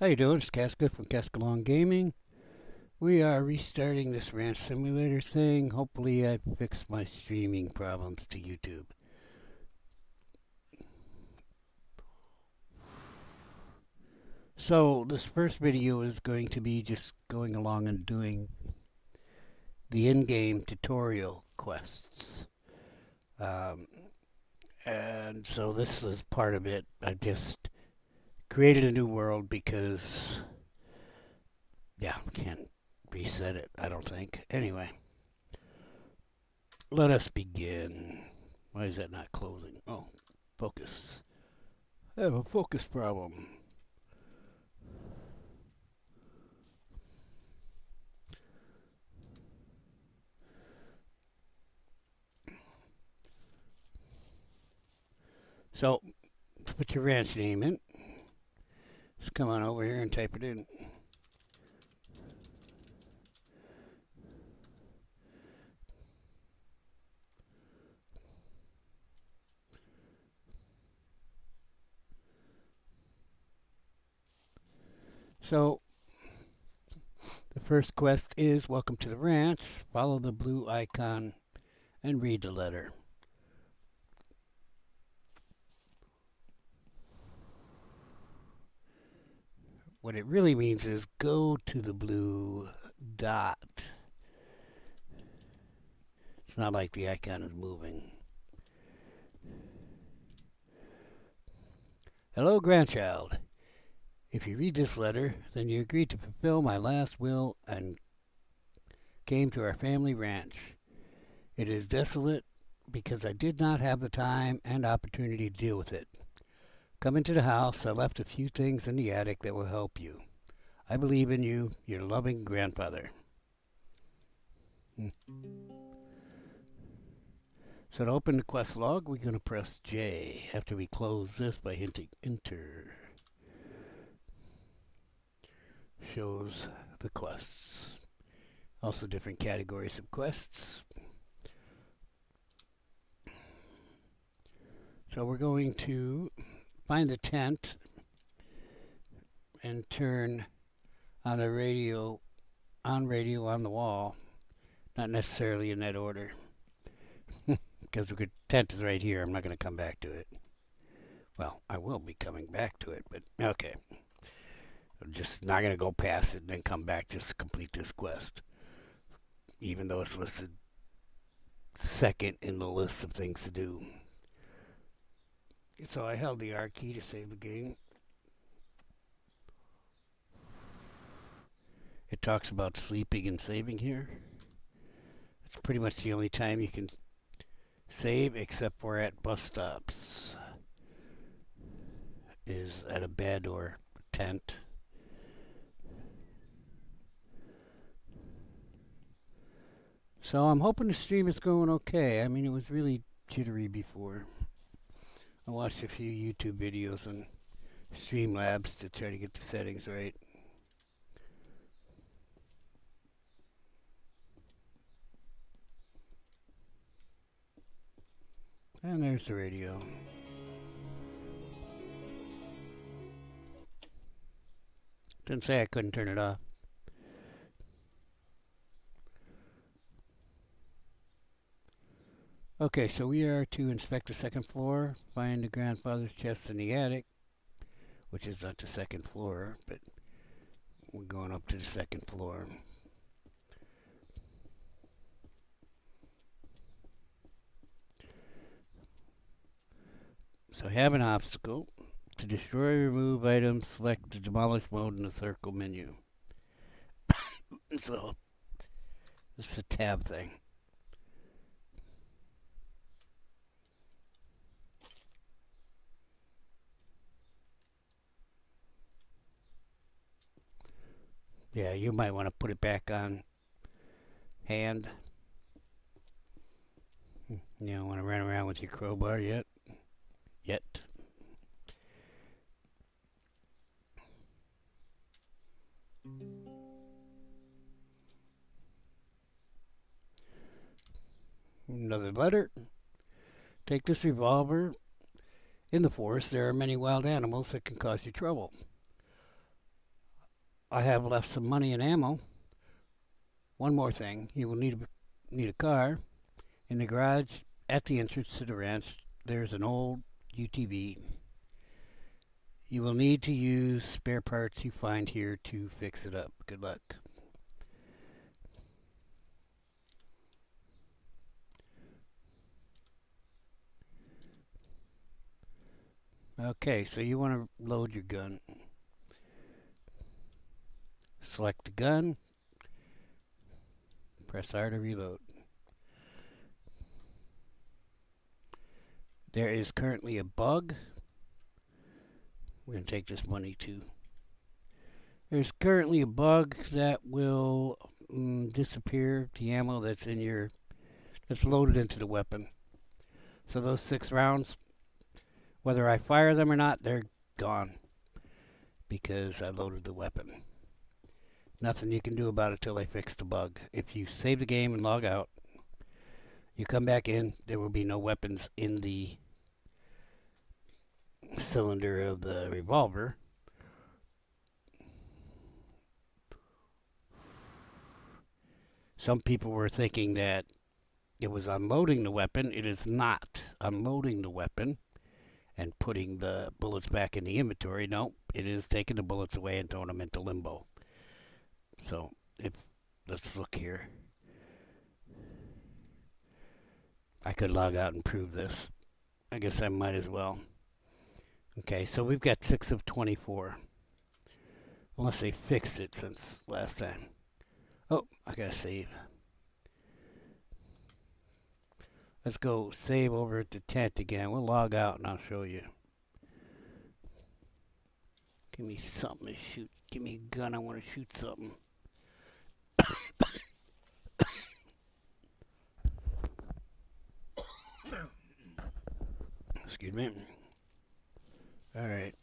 How you doing? It's Casca from Cascalong Gaming. We are restarting this ranch simulator thing. Hopefully I fixed my streaming problems to YouTube. So this first video is going to be just going along and doing the in-game tutorial quests. Um, and so this is part of it. I just created a new world because, yeah, can't reset it, I don't think. Anyway. Let us begin. Why is that not closing? Oh, focus. I have a focus problem. So, let's put your ranch name in. Just come on over here and type it in. So, the first quest is Welcome to the Ranch. Follow the blue icon and read the letter. What it really means is go to the blue dot. It's not like the icon is moving. Hello, grandchild. If you read this letter, then you agreed to fulfill my last will and came to our family ranch. It is desolate because I did not have the time and opportunity to deal with it. Come into the house. I left a few things in the attic that will help you. I believe in you, your loving grandfather. So to open the quest log, we're going to press J after we close this by hitting enter. Shows the quests. Also different categories of quests. So we're going to find the tent and turn on the radio on the wall. Not necessarily in that order. Because the tent is right here. I'm not going to come back to it. Well, I will be coming back to it, but okay. I'm just not going to go past it and then come back just to complete this quest. Even though it's listed second in the list of things to do. So I held the R key to save the game. It talks about sleeping and saving here. It's pretty much the only time you can save except for at bus stops. Is at a bed or tent. So I'm hoping the stream is going okay. I mean, it was really jittery before. I watched a few YouTube videos on Streamlabs to try to get the settings right. And there's the radio. Didn't say I couldn't turn it off. Okay, so we are to inspect the second floor, find the grandfather's chest in the attic, which is not the second floor, but we're going up to the second floor. So have an obstacle. To destroy or remove items, select the demolish mode in the circle menu. So, it's a tab thing. Yeah, you might want to put it back on hand. You don't want to run around with your crowbar yet. Another letter. Take this revolver. In the forest, there are many wild animals that can cause you trouble. I have left some money and ammo. One more thing, you will need a car. In the garage at the entrance to the ranch, there's an old UTV. You will need to use spare parts you find here to fix it up. Good luck. Okay, so you want to load your gun. Select the gun. Press R to reload. There is currently a bug. We're going to take this money too. There's currently a bug that will disappear the ammo that's loaded into the weapon. So those 6 rounds, whether I fire them or not, they're gone because I loaded the weapon. Nothing you can do about it till I fix the bug. If you save the game and log out, you come back in, there will be no weapons in the cylinder of the revolver. Some people were thinking that it was unloading the weapon. It is not unloading the weapon and putting the bullets back in the inventory. No, it is taking the bullets away and throwing them into limbo. So, let's look here. I could log out and prove this. I guess I might as well. Okay, so we've got 6 of 24. Unless they fixed it since last time. Oh, I gotta save. Let's go save over at the tent again. We'll log out and I'll show you. Give me something to shoot. Give me a gun. I want to shoot something. Excuse me. All right.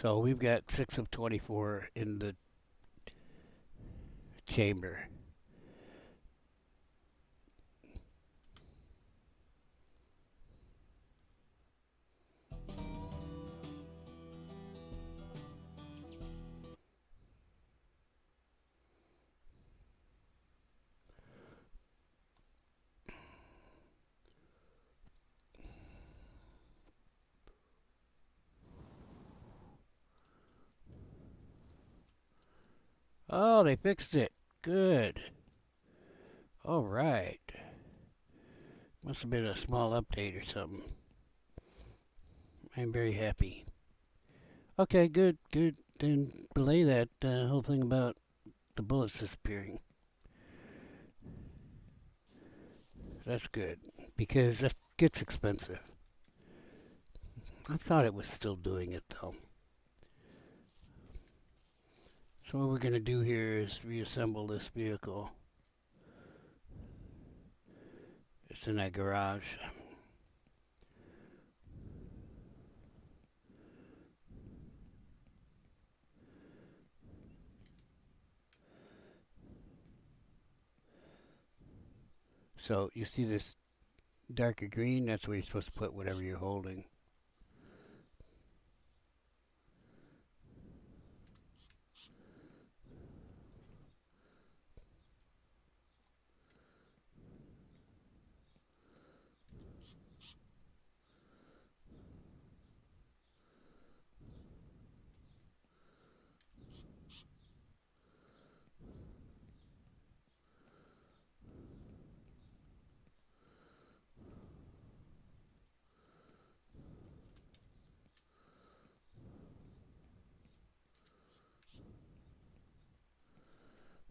So we've got 6 of 24 in the chamber. Oh, they fixed it. Good. All right. Must have been a small update or something. I'm very happy. Okay, good. Then belay that whole thing about the bullets disappearing. That's good, because that gets expensive. I thought it was still doing it, though. So what we're going to do here is reassemble this vehicle. It's in that garage. So you see this darker green? That's where you're supposed to put whatever you're holding.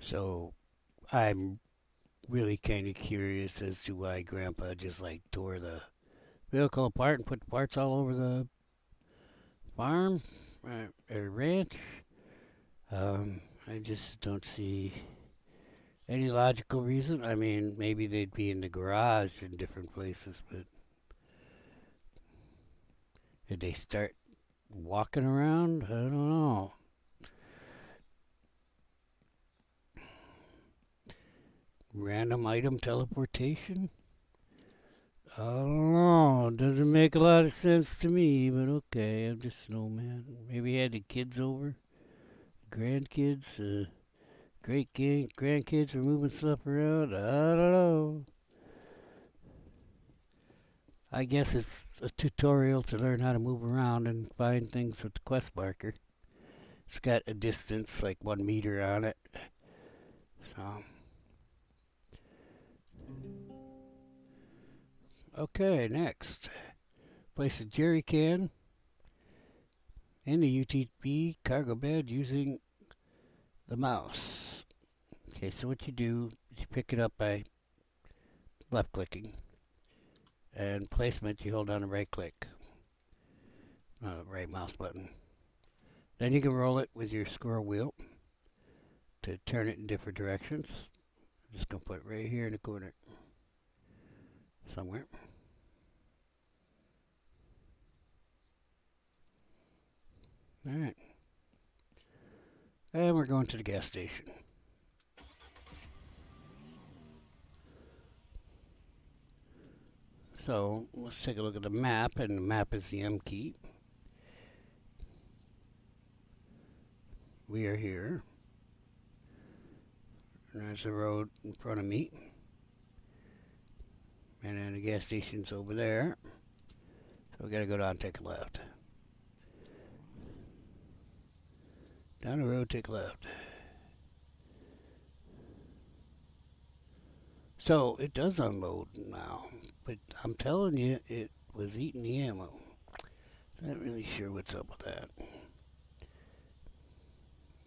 So I'm really kind of curious as to why Grandpa just like tore the vehicle apart and put the parts all over the farm or ranch. I just don't see any logical reason. I mean, maybe they'd be in the garage in different places, but Did they start walking around? I don't know. Random item teleportation? I don't know. Doesn't make a lot of sense to me, but okay. I'm just snowman. Maybe he had the kids over. Grandkids. Grandkids are moving stuff around. I don't know. I guess it's a tutorial to learn how to move around and find things with the quest marker. It's got a distance, like 1 meter on it. So. Okay, next. Place a jerrycan in the UTV cargo bed using the mouse. Okay, so what you do is you pick it up by left clicking. And placement, you hold down the right click. Right mouse button. Then you can roll it with your scroll wheel to turn it in different directions. I'm just going to put it right here in the corner. Somewhere. Alright. And we're going to the gas station. So let's take a look at the map, and the map is the M key. We are here. And there's the road in front of me. And then the gas station's over there. So we gotta go down and take a left. Down the road, take a left. So it does unload now, but I'm telling you, it was eating the ammo. Not really sure what's up with that.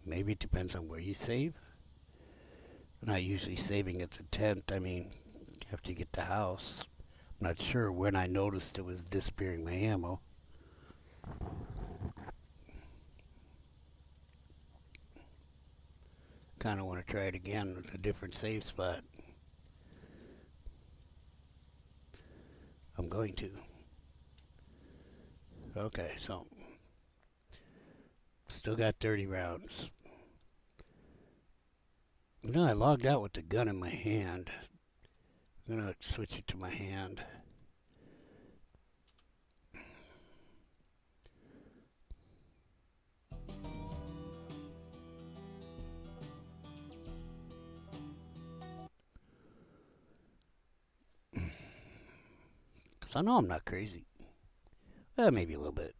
Maybe it depends on where you save. I'm not usually saving at the tent. I mean, after you get the house. I'm not sure when I noticed it was disappearing my ammo. Kind of want to try it again with a different save spot. I'm going to. Okay, so still got 30 rounds. You know, I logged out with the gun in my hand. I'm gonna switch it to my hand. Cause I know I'm not crazy. Maybe a little bit.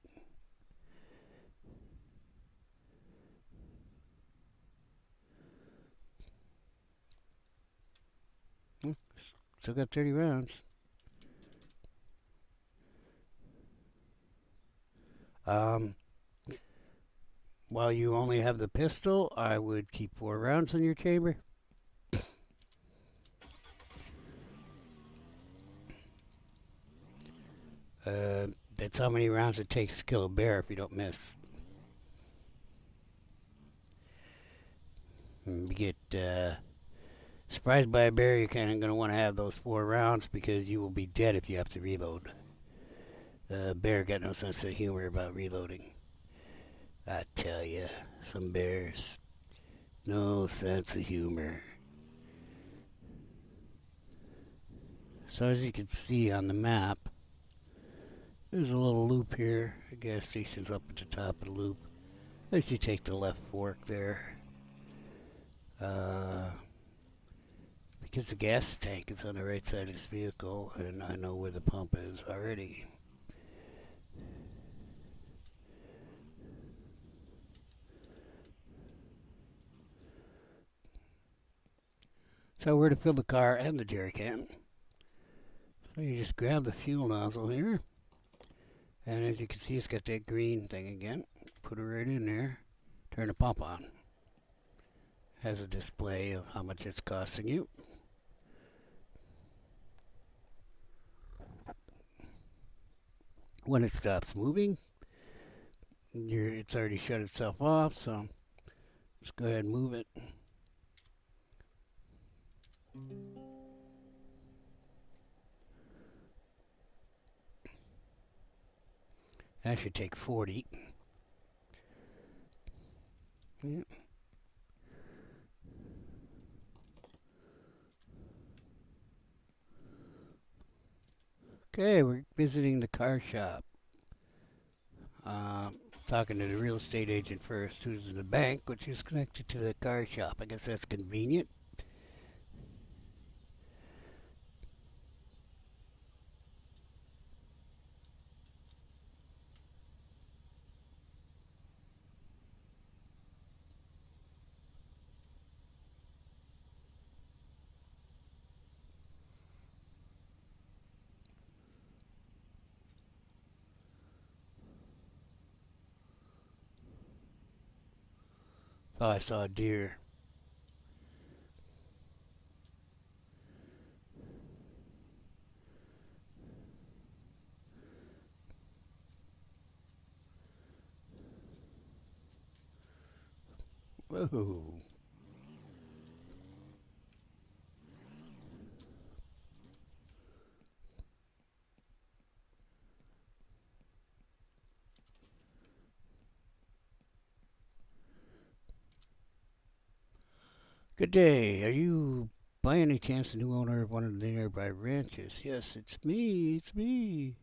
Still got 30 rounds. While you only have the pistol, I would keep 4 rounds in your chamber. That's how many rounds it takes to kill a bear if you don't miss. If you get surprised by a bear, you're kind of going to want to have those 4 rounds because you will be dead if you have to reload. The bear got no sense of humor about reloading. I tell you, some bears, no sense of humor. So as you can see on the map, there's a little loop here. The gas station's up at the top of the loop. As you take the left fork there. Because the gas tank is on the right side of this vehicle, and I know where the pump is already. So where to fill the car and the jerrycan. So you just grab the fuel nozzle here. And as you can see, it's got that green thing again. Put it right in there. Turn the pump on. Has a display of how much it's costing you. When it stops moving, it's already shut itself off, so let's go ahead and move it. That should take 40. Yeah. Okay, we're visiting the car shop. Talking to the real estate agent first, who's in the bank, which is connected to the car shop. I guess that's convenient. Thought I saw a deer. Whoa. Good day. Are you by any chance the new owner of one of the nearby ranches? Yes, it's me. It's me.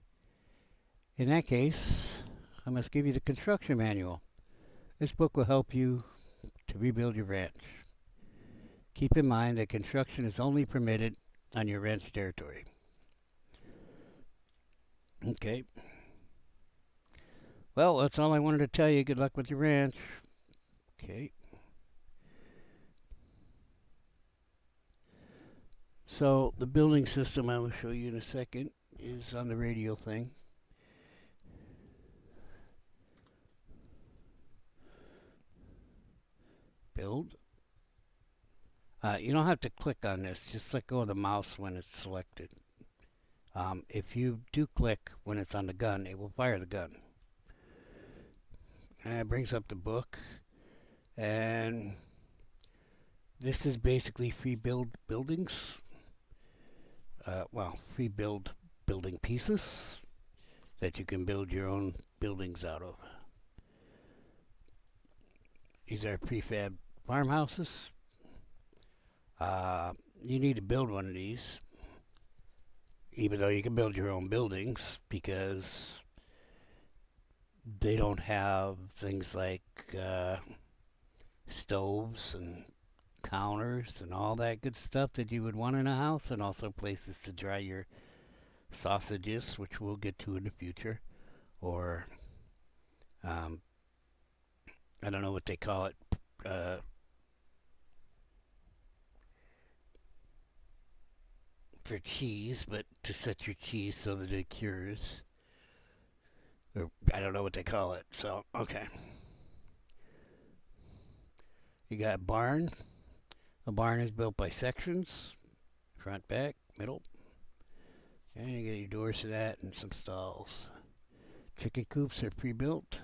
In that case, I must give you the construction manual. This book will help you to rebuild your ranch. Keep in mind that construction is only permitted on your ranch territory. Okay. Well, that's all I wanted to tell you. Good luck with your ranch. Okay. So the building system I will show you in a second is on the radio thing. Build. You don't have to click on this. Just let go of the mouse when it's selected. If you do click when it's on the gun, it will fire the gun. And it brings up the book. And this is basically free build buildings. Free build building pieces that you can build your own buildings out of. These are prefab farmhouses. You need to build one of these, even though you can build your own buildings, because they don't have things like stoves and counters and all that good stuff that you would want in a house, and also places to dry your sausages, which we'll get to in the future, or I don't know what they call it, for cheese, but to set your cheese so that it cures. Or I don't know what they call it. So, okay. You got a barn. A barn is built by sections, front, back, middle. And you get your doors to that and some stalls. Chicken coops are pre-built.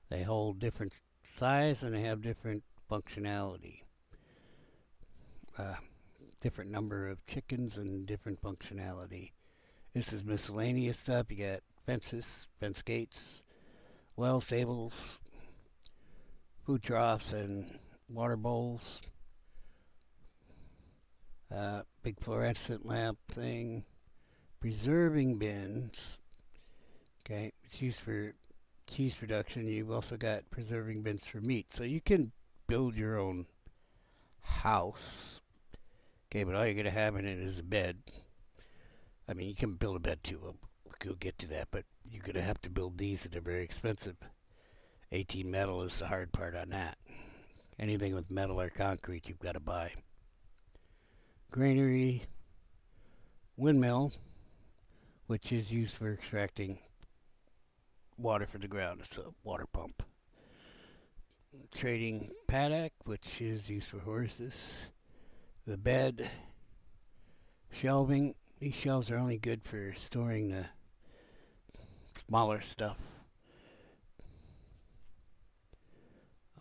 They hold different size and they have different functionality. Different number of chickens and different functionality. This is miscellaneous stuff. You got fences, fence gates, well stables, food troughs and water bowls. Big fluorescent lamp thing. Preserving bins. Okay, it's used for cheese production. You've also got preserving bins for meat. So you can build your own house. Okay, but all you're going to have in it is a bed. I mean, you can build a bed too. We'll get to that, but you're going to have to build these, and they're very expensive. 18 metal is the hard part on that. Anything with metal or concrete, you've got to buy. Granary, windmill, which is used for extracting water from the ground. It's a water pump. Trading paddock, which is used for horses. The bed, shelving. These shelves are only good for storing the smaller stuff.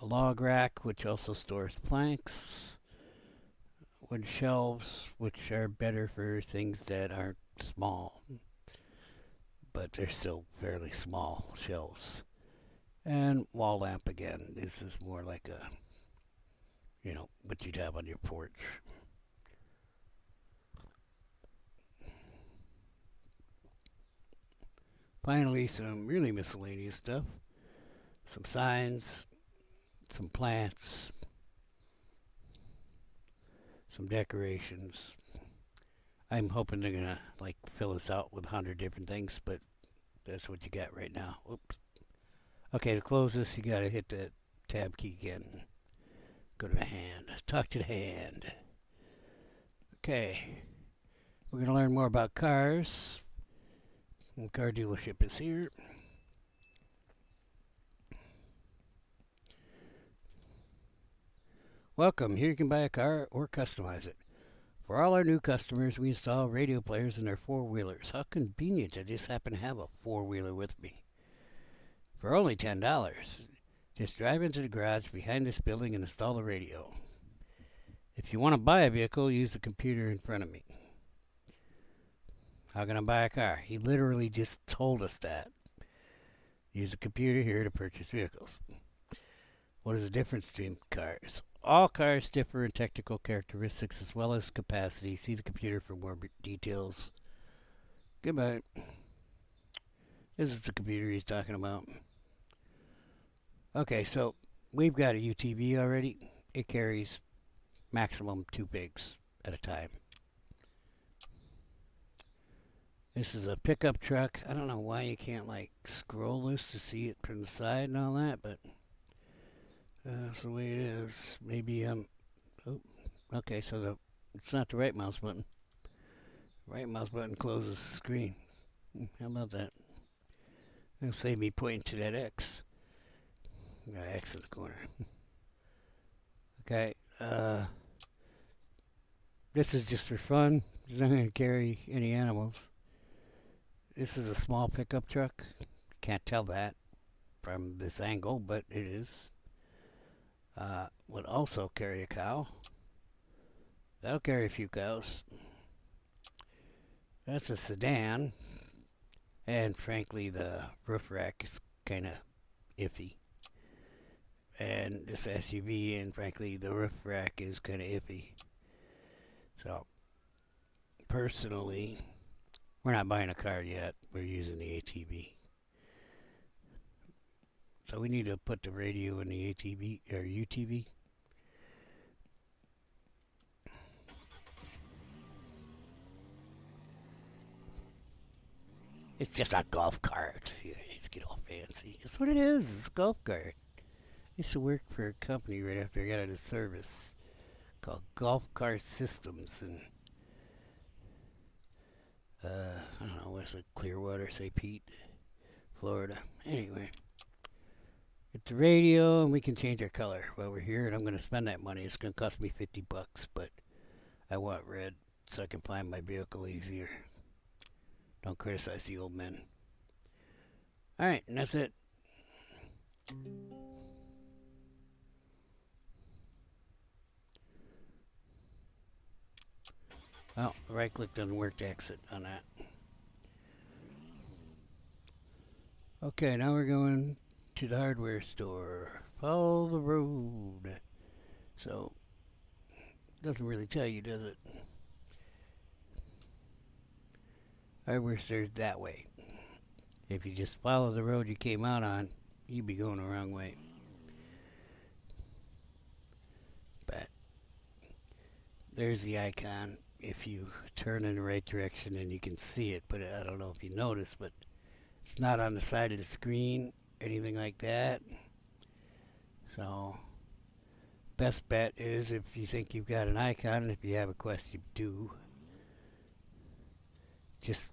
A log rack, which also stores planks. Wood shelves, which are better for things that aren't small, but they're still fairly small shelves. And wall lamp again. This is more like a, what you'd have on your porch. Finally, some really miscellaneous stuff. Some signs, some plants, some decorations. I'm hoping they're gonna fill us out with 100 different things, but that's what you got right now. Oops. Okay, to close this, you gotta hit the tab key again. Go to the hand. Talk to the hand. Okay. We're gonna learn more about cars. The car dealership is here. Welcome. Here you can buy a car or customize it. For all our new customers, we install radio players in their four-wheelers. How convenient I just happen to have a four-wheeler with me. For only $10, just drive into the garage behind this building and install the radio. If you want to buy a vehicle, use the computer in front of me. How can I buy a car? He literally just told us that. Use the computer here to purchase vehicles. What is the difference between cars? All cars differ in technical characteristics as well as capacity. See the computer for more details. Goodbye. This is the computer he's talking about. Okay, so we've got a UTV already. It carries maximum 2 pigs at a time. This is a pickup truck. I don't know why you can't scroll this to see it from the side and all that, but that's the way it is. Maybe okay, so it's not the right mouse button. Right mouse button closes the screen. How about that? It'll save me pointing to that X. Got an X in the corner. Okay, this is just for fun. It's not going to carry any animals. This is a small pickup truck. Can't tell that from this angle, but it is. Would also carry a cow. That'll carry a few cows. That's a sedan. And frankly, the roof rack is kind of iffy. And this SUV, and frankly, the roof rack is kind of iffy. So, personally, we're not buying a car yet. We're using the ATV. So we need to put the radio in the ATV or UTV. It's just a golf cart. Yeah, let's get all fancy. That's what it is. It's a golf cart. I used to work for a company right after I got out of service called Golf Cart Systems, and I don't know, what's it, Clearwater, St. Pete, Florida. Anyway, get the radio and we can change our color while we're here, and I'm going to spend that money. It's going to cost me $50, but I want red so I can find my vehicle easier. Don't criticize the old men. Alright, and that's it. Well, right click doesn't work to exit on that. Okay, now we're going to the hardware store. Follow the road. So, doesn't really tell you, does it? Hardware store's that way. If you just follow the road you came out on, you'd be going the wrong way. But there's the icon. If you turn in the right direction, then you can see it. But I don't know if you noticed, but it's not on the side of the screen, anything like that. So, best bet is if you think you've got an icon, and if you have a Quest, you do. Just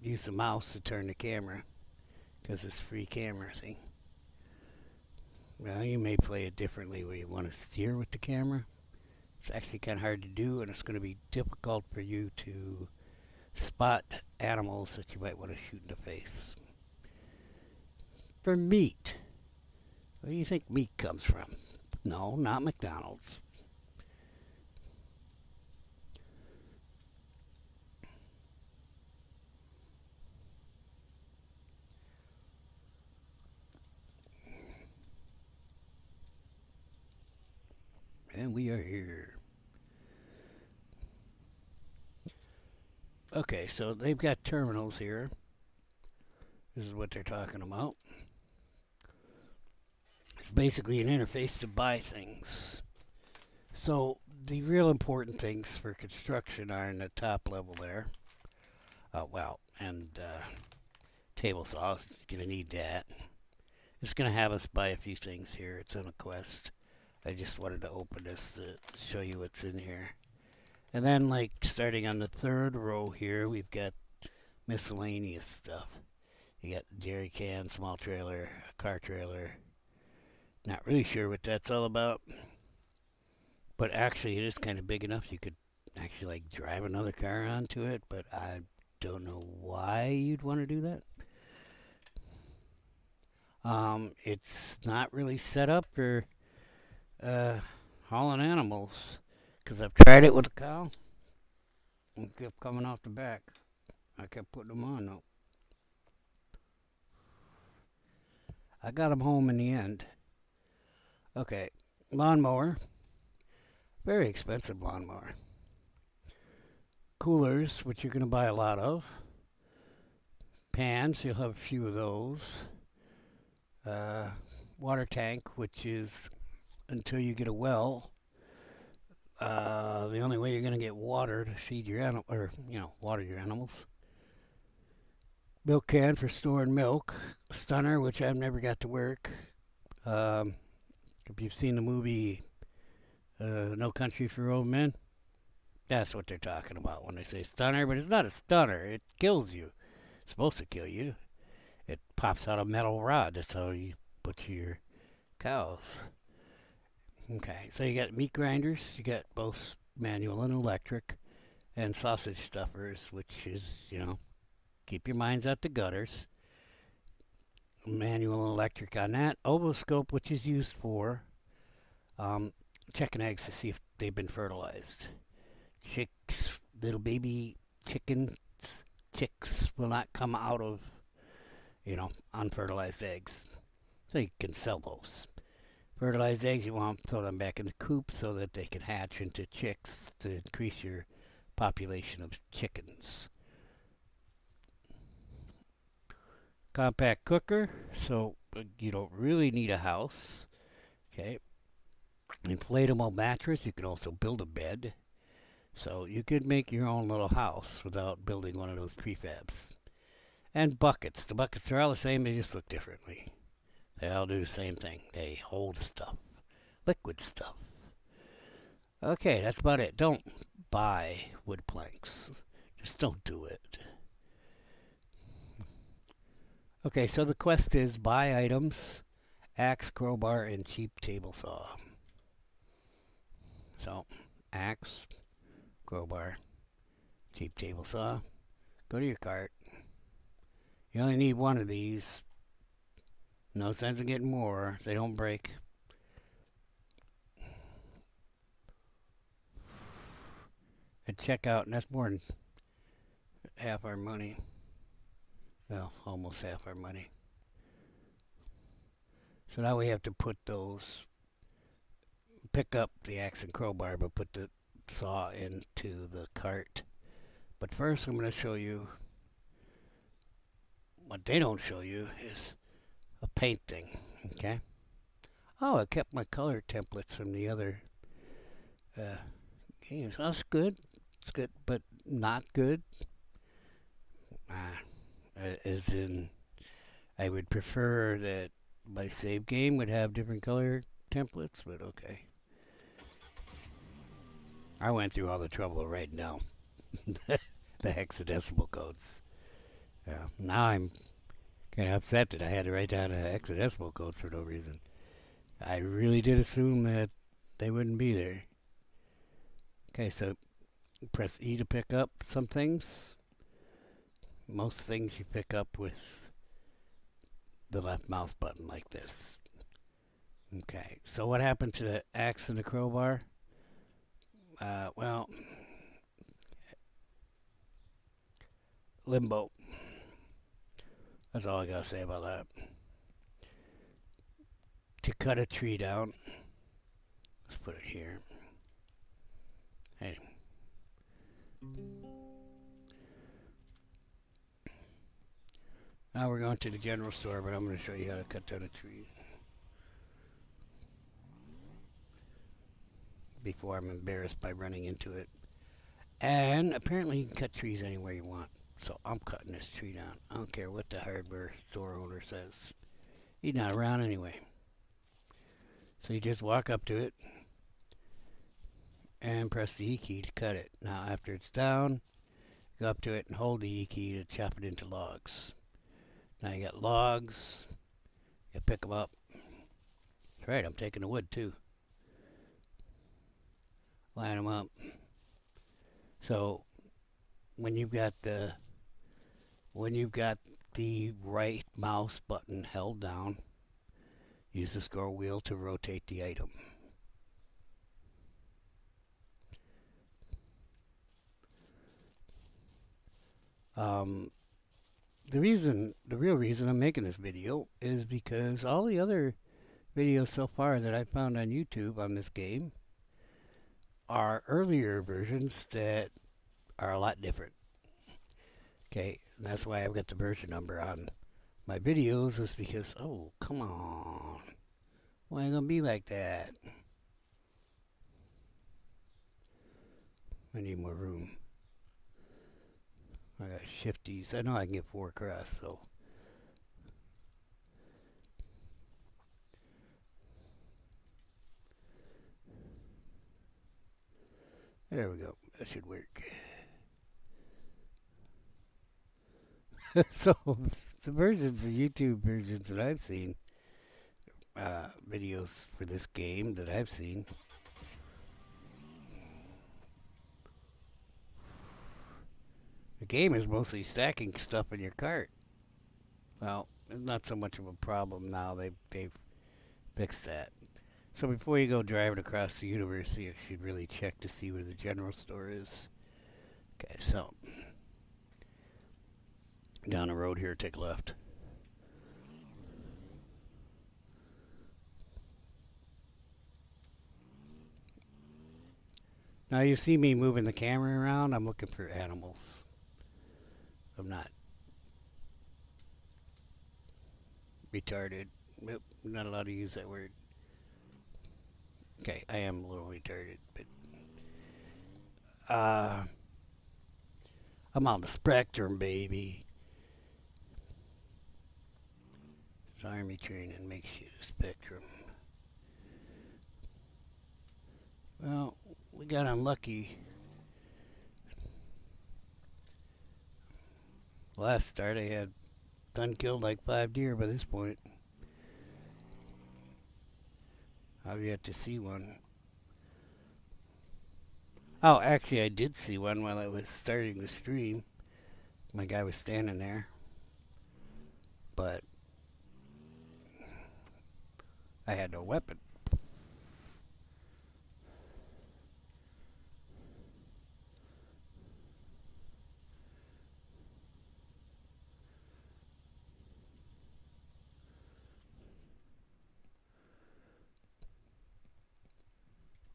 use the mouse to turn the camera, because it's free camera, see? Well, you may play it differently where you want to steer with the camera. It's actually kind of hard to do, and it's going to be difficult for you to spot animals that you might want to shoot in the face. For meat, where do you think meat comes from? No, not McDonald's. we are here. Okay, so they've got terminals here. This is what they're talking about. It's basically an interface to buy things. So the real important things for construction are in the top level there. And table saws. You're going to need that. It's going to have us buy a few things here. It's on a quest. I just wanted to open this to show you what's in here. And then, like, starting on the third row here, we've got miscellaneous stuff. You got jerrycan, small trailer, a car trailer. Not really sure what that's all about. But actually, it is kind of big enough you could actually, like, drive another car onto it. But I don't know why you'd want to do that. It's not really set up for hauling animals, because I've tried it with a cow. It kept coming off the back. I kept putting them on though. I got them home in the end. Okay, lawnmower. Very expensive lawnmower. Coolers, which you're going to buy a lot of. Pans, you'll have a few of those. Water tank, which is until you get a well. The only way you're going to get water to feed your animal, or water your animals. Milk can for storing milk. Stunner, which I've never got to work. If you've seen the movie No Country for Old Men, that's what they're talking about when they say stunner. But it's not a stunner. It kills you. It's supposed to kill you. It pops out a metal rod. That's how you butcher your cows. Okay, so you got meat grinders. You got both manual and electric. And sausage stuffers, which is, keep your minds out the gutters. Manual and electric on that. Ovoscope, which is used for checking eggs to see if they've been fertilized. Chicks, little baby chicks will not come out of, unfertilized eggs. So you can sell those. Fertilized eggs, you want to throw them back in the coop so that they can hatch into chicks to increase your population of chickens. Compact cooker, so you don't really need a house. Okay. Inflatable mattress, you can also build a bed. So you could make your own little house without building one of those prefabs. And buckets. The buckets are all the same, they just look differently. They all do the same thing. They hold stuff. Liquid stuff. Okay, that's about it. Don't buy wood planks. Just don't do it. Okay, so the quest is buy items, axe, crowbar, and cheap table saw. So, axe, crowbar, cheap table saw. Go to your cart. You only need one of these. No sense in getting more. They don't break. At checkout, and that's more than half our money. Well, almost half our money. So now we have to put those, pick up the axe and crowbar, but put the saw into the cart. But first I'm going to show you what they don't show you is a paint thing, okay? Oh, I kept my color templates from the other games. That's good. It's good, but not good. As in, I would prefer that my save game would have different color templates, but okay. I went through all the trouble of writing down the hexadecimal codes. Now I'm kind of upset that I had to write down the hexadecimal codes for no reason. I really did assume that they wouldn't be there. Okay, so press E to pick up some things. Most things you pick up with the left mouse button like this. Okay, so what happened to the axe and the crowbar? Well, limbo. That's all I gotta say about that. To cut a tree down, let's put it here. Now we're going to the general store, but I'm going to show you how to cut down a tree before I'm embarrassed by running into it. And apparently you can cut trees anywhere you want. So I'm cutting this tree down. I don't care what the hardware store owner says. He's not around anyway. So you just walk up to it and press the E key to cut it. Now after it's down, go up to it and hold the E key to chop it into logs. Now you got logs. You pick them up. That's right, I'm taking the wood too. Line them up. So when you've got the right mouse button held down, use the scroll wheel to rotate the item. The real reason I'm making this video is because all the other videos so far that I found on YouTube on this game are earlier versions that are a lot different. Okay, and that's why I've got the version number on my videos, is because, oh, come on. Why ain't gonna be like that? I need more room. I got shifties. I know I can get 4 across, so. There we go. That should work. So, the versions, the YouTube versions that I've seen, videos for this game that I've seen, the game is mostly stacking stuff in your cart. Well, it's not so much of a problem now. They've fixed that. So before you go driving across the universe, you should really check to see where the general store is. Okay, so down the road here, take left. Now you see me moving the camera around. I'm looking for animals. I'm not retarded. Nope, not allowed to use that word. Okay, I am a little retarded, but I'm on the spectrum, baby. It's Army training makes you the spectrum. Well, we got unlucky. Last start I had done killed like 5 deer by this point. I've yet to see one. Oh, actually I did see one while I was starting the stream. My guy was standing there. But I had no weapon.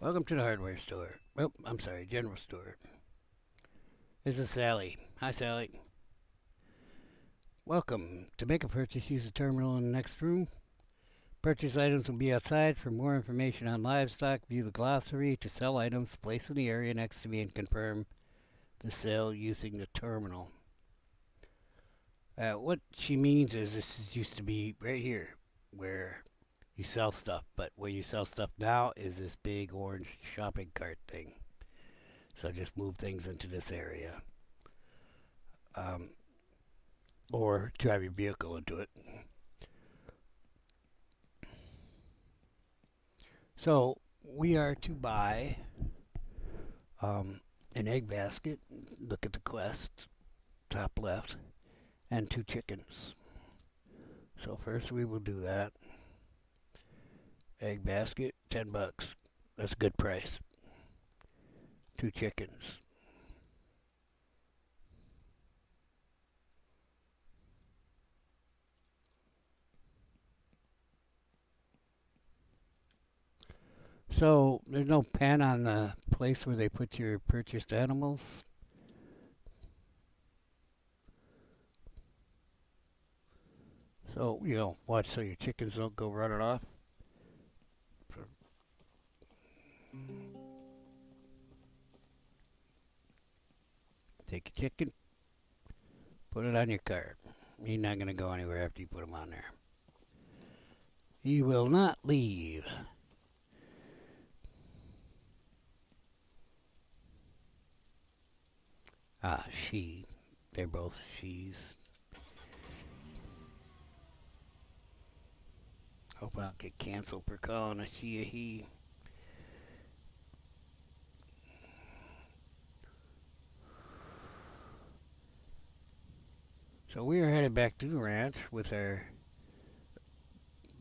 Welcome to the hardware store. Oh, I'm sorry, general store. This is Sally. Hi, Sally. Welcome. To make a purchase, use the terminal in the next room. Purchase items will be outside. For more information on livestock, view the glossary. To sell items, place in the area next to me and confirm the sale using the terminal. What she means is this used to be right here where you sell stuff, but where you sell stuff now is this big orange shopping cart thing. So just move things into this area. Or drive your vehicle into it. So we are to buy an egg basket. Look at the quest, top left, and 2 chickens. So first we will do that. Egg basket, $10. That's a good price. 2 chickens. So there's no pen on the place where they put your purchased animals. So, you know, watch so your chickens don't go running off. Take your chicken, put it on your cart. He's not going to go anywhere after you put him on there. He will not leave. Ah, she. They're both she's. Hope I don't get canceled for calling a she a he. So we are headed back to the ranch with our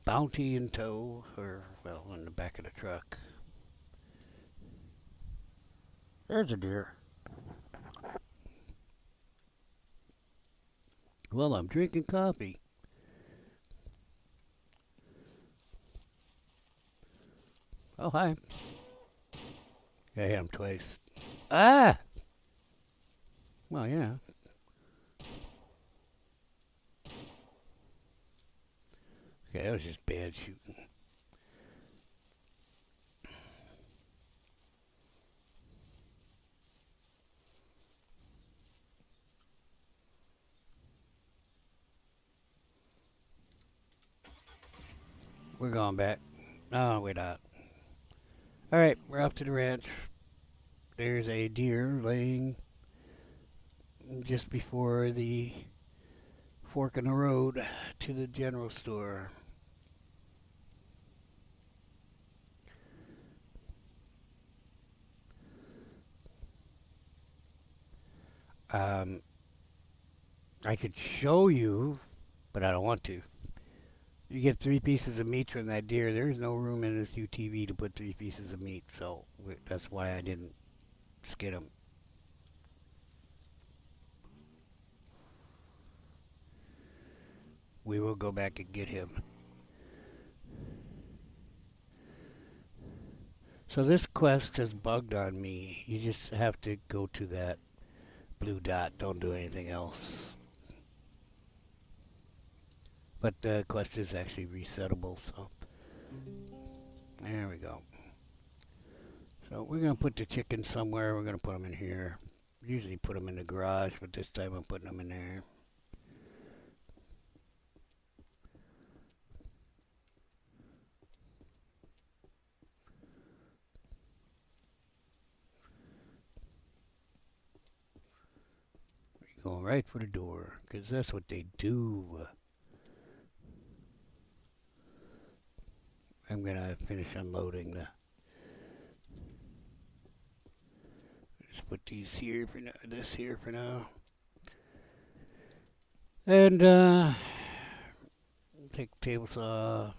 bounty in tow, or, well, in the back of the truck. There's a deer. Well, I'm drinking coffee. Oh, hi. I hit him twice. Ah! Well, yeah. Okay, that was just bad shooting. We're going back. No, we're not. Alright, we're off to the ranch. There's a deer laying just before the fork in the road to the general store. I could show you, but I don't want to. You get 3 pieces of meat from that deer. There's no room in this UTV to put 3 pieces of meat, so that's why I didn't skin them. We will go back and get him. So this quest has bugged on me. You just have to go to that blue dot. Don't do anything else. But the quest is actually resettable, so there we go. So we're going to put the chicken somewhere. We're going to put them in here. Usually put them in the garage, but this time I'm putting them in there. Going right for the door, because that's what they do. I'm going to finish unloading the... Just put these here for now, this here for now. And, take the table saw.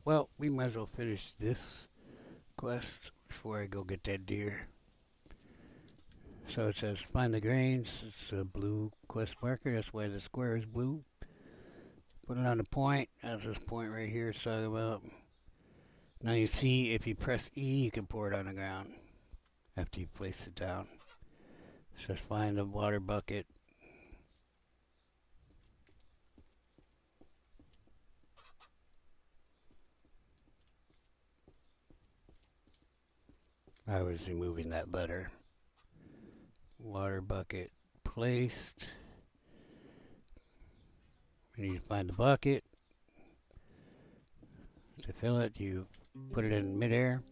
Well, we might as well finish this quest before I go get that deer. So it says find the grains. It's a blue quest marker. That's why the square is blue. Put it on the point. That's this point right here it's talking about. Now you see if you press E, you can pour it on the ground after you place it down. It says find the water bucket. I was removing that letter. Water bucket placed. We need to find the bucket. To fill it, you put it in midair.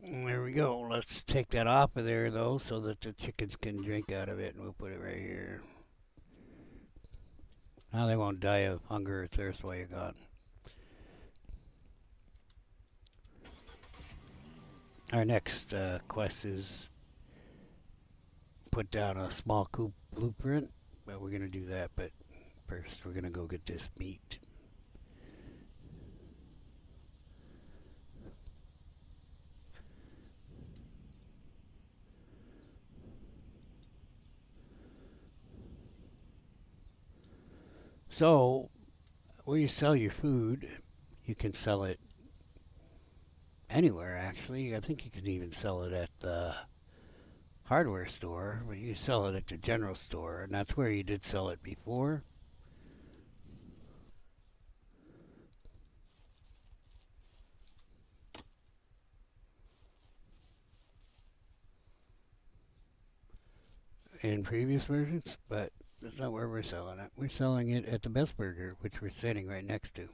There we go. Let's take that off of there though so that the chickens can drink out of it, and we'll put it right here. Now they won't die of hunger or thirst while you're gone. Our next quest is put down a small coop blueprint. Well, we're gonna do that, but first we're gonna go get this meat. So, where you sell your food, you can sell it anywhere actually. I think you can even sell it at the hardware store, but you sell it at the general store, and that's where you did sell it before. In previous versions, but that's not where we're selling it. We're selling it at the Best Burger, which we're sitting right next to.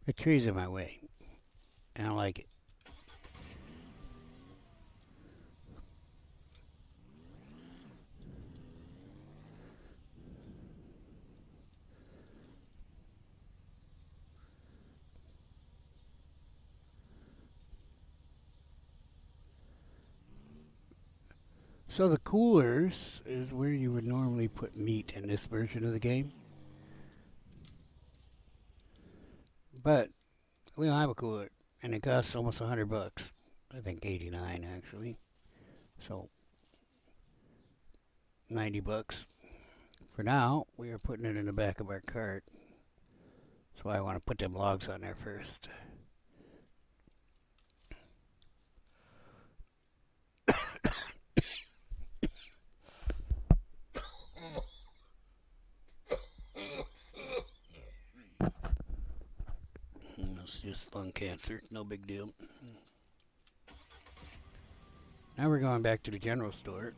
The tree's in my way. I don't like it. So the coolers is where you would normally put meat in this version of the game. But we don't have a cooler, and it costs almost $100. I think 89 actually. So $90. For now, we are putting it in the back of our cart. That's why I want to put them logs on there first. It's just lung cancer, no big deal. Now we're going back to the general store.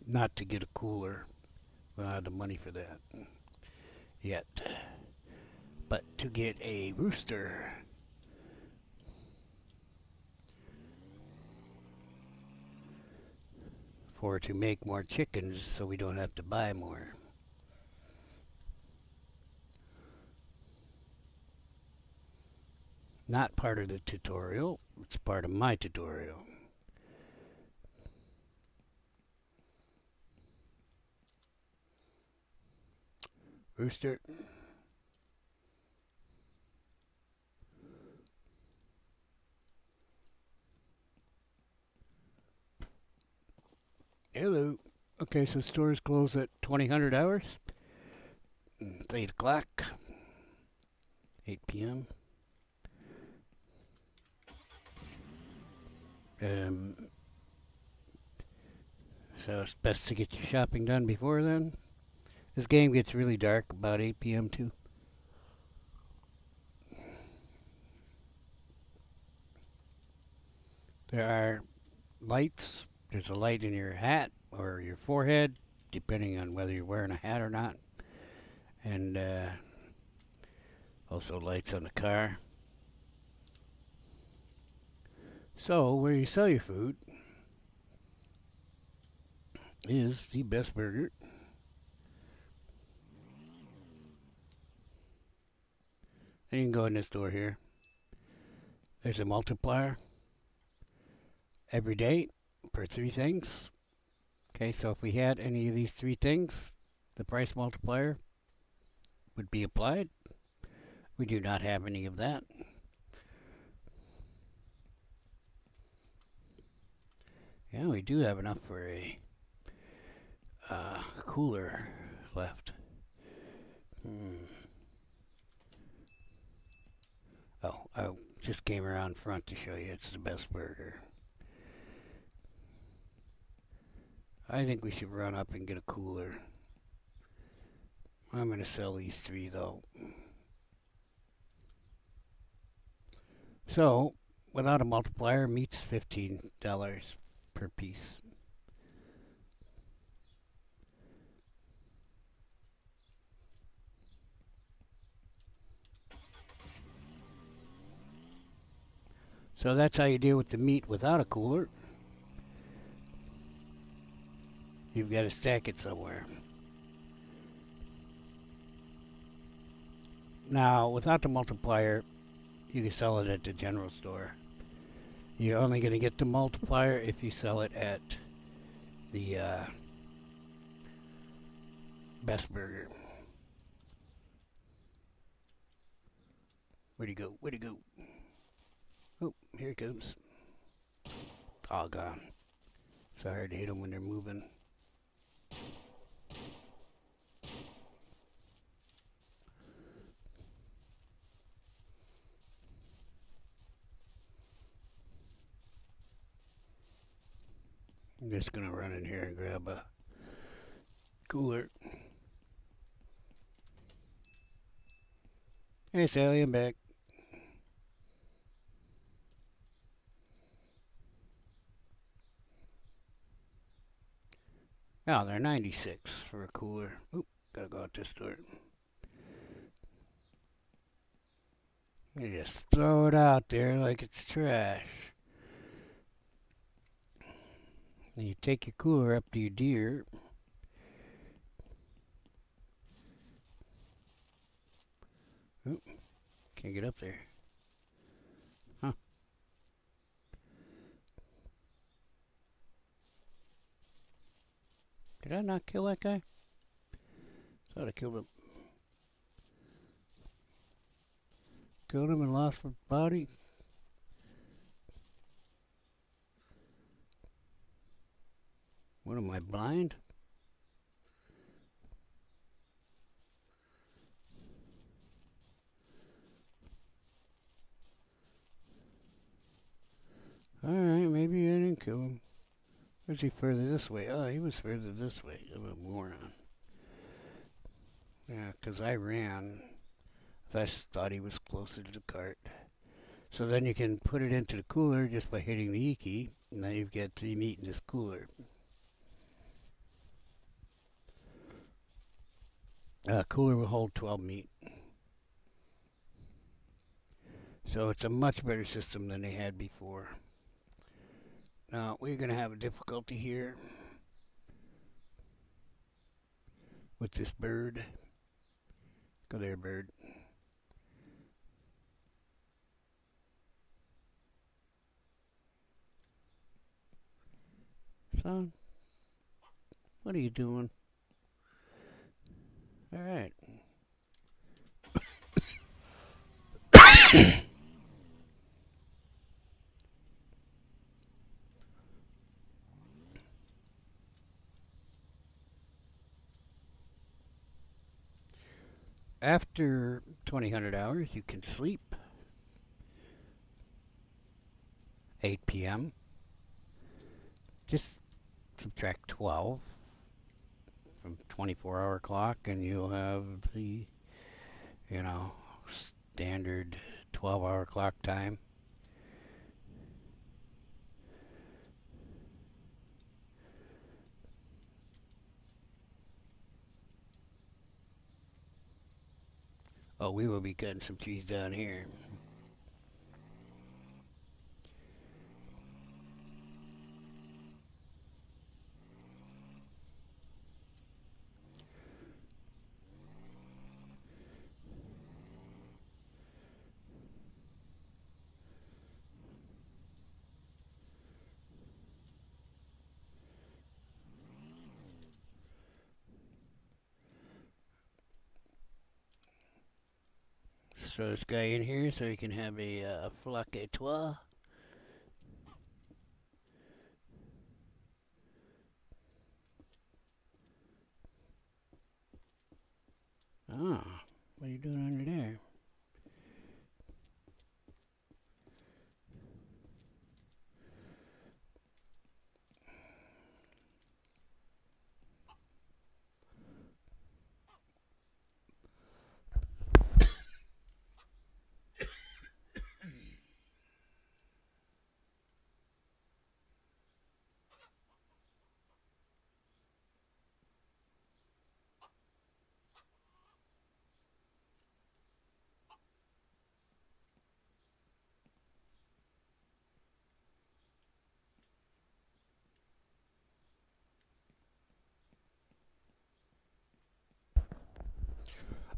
Not to get a cooler. We don't have the money for that yet. But to get a rooster. For to make more chickens so we don't have to buy more. Not part of the tutorial, it's part of my tutorial. Rooster. Hello. Okay, so stores close at 2000 hours. It's 8 o'clock. 8 p.m. So it's best to get your shopping done before then. This game gets really dark about 8 p.m. too. There are lights. There's a light in your hat or your forehead, depending on whether you're wearing a hat or not. And also lights on the car. So, where you sell your food is the Best Burger. And you can go in this door here. There's a multiplier every day for 3 things. Okay, so if we had any of these 3 things, the price multiplier would be applied. We do not have any of that. Yeah, we do have enough for a cooler left. Oh, I just came around front to show you it's the Best Burger. I think we should run up and get a cooler. I'm going to sell these 3 though. So, without a multiplier, meat's $15 per piece. So that's how you deal with the meat without a cooler. You've got to stack it somewhere. Now, without the multiplier, you can sell it at the general store. You're only going to get the multiplier if you sell it at the Best Burger. Where'd he go? Where'd he go? Oh, here he comes. All gone. It's hard to hit them when they're moving. I'm just gonna run in here and grab a cooler. Hey Sally, I'm back. Oh, they're 96 for a cooler. Oop, gotta go out this door. You just throw it out there like it's trash. And you take your cooler up to your deer. Oop, can't get up there. Huh. Did I not kill that guy? Thought I killed him. Killed him and lost my body. What am I, blind? Alright, maybe I didn't kill him. Where's he further this way? Oh, he was further this way. I'm a moron. Yeah, 'cause I ran. I thought he was closer to the cart. So then you can put it into the cooler just by hitting the E key. Now you've got 3 meat in this cooler. Cooler will hold 12 meat. So it's a much better system than they had before. Now we're going to have a difficulty here with this bird. Go there, bird. Son, what are you doing? Alright. After 2000 hours, you can sleep. 8 p.m. Just subtract 12 from 24-hour clock and you'll have the, standard 12-hour clock time. Oh, we will be cutting some trees down here. Throw this guy in here so he can have a flaque à toi. Ah, what are you doing under there?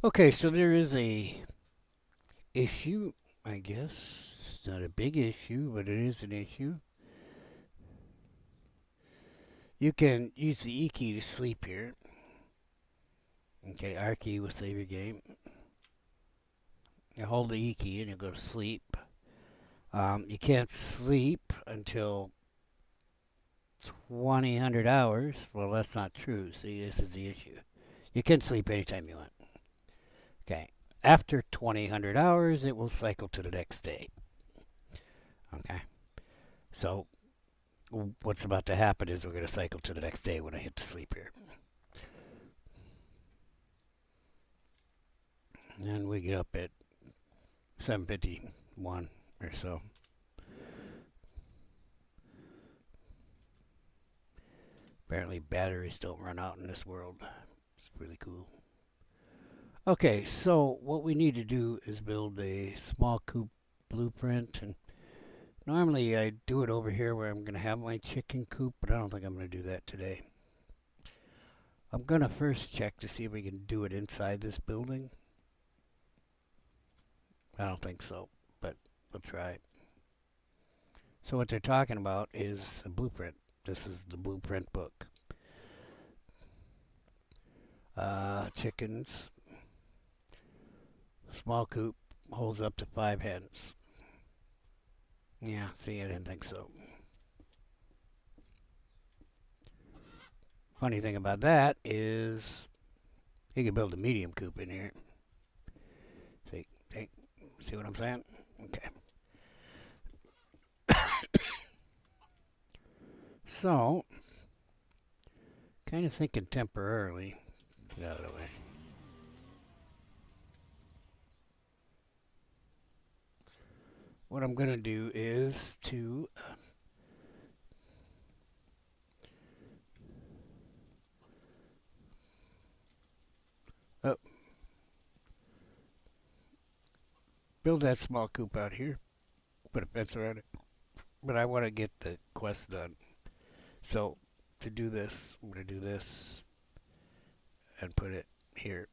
Okay, so there is a issue, I guess. It's not a big issue, but it is an issue. You can use the E key to sleep here. Okay, R key will save your game. You hold the E key and you go to sleep. You can't sleep until 2000 hours. Well, that's not true. See, this is the issue. You can sleep anytime you want. Okay. After 2000 hours, it will cycle to the next day. Okay. So what's about to happen is we're going to cycle to the next day when I hit the sleep here. And we get up at 7:51 or so. Apparently batteries don't run out in this world. It's really cool. Okay, so what we need to do is build a small coop blueprint. And normally I do it over here where I'm going to have my chicken coop, but I don't think I'm going to do that today. I'm going to first check to see if we can do it inside this building. I don't think so, but we'll try. So what they're talking about is a blueprint. This is the blueprint book. Chickens. Small coop holds up to 5 hens. Yeah, see, I didn't think so. Funny thing about that is you can build a medium coop in here. See what I'm saying? Okay. So, kind of thinking temporarily. Get out of the way. What I'm going to do is to build that small coop out here. Put a fence around it. But I want to get the quest done. So, to do this, I'm going to do this and put it here.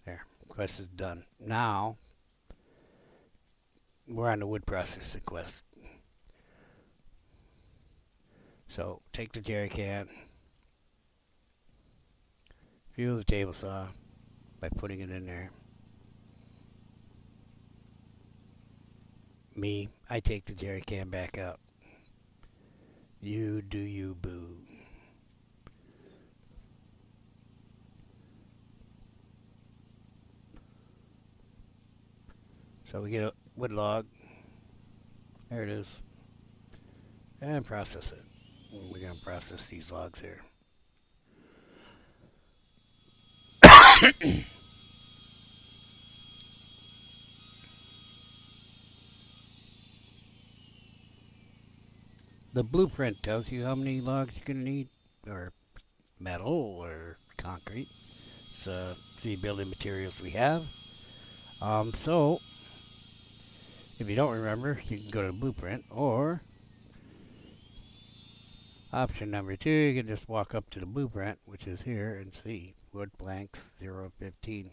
There. Quest is done. Now, we're on the wood processing quest. So, take the jerrycan, fuel the table saw by putting it in there. Me, I take the jerrycan back out. You do you, boo. So we get a wood log. There it is. And process it. And we're going to process these logs here. The blueprint tells you how many logs you're going to need, or metal, or concrete. It's 3 building materials we have. So, if you don't remember, you can go to the blueprint, or option number 2, you can just walk up to the blueprint, which is here, and see wood planks 015.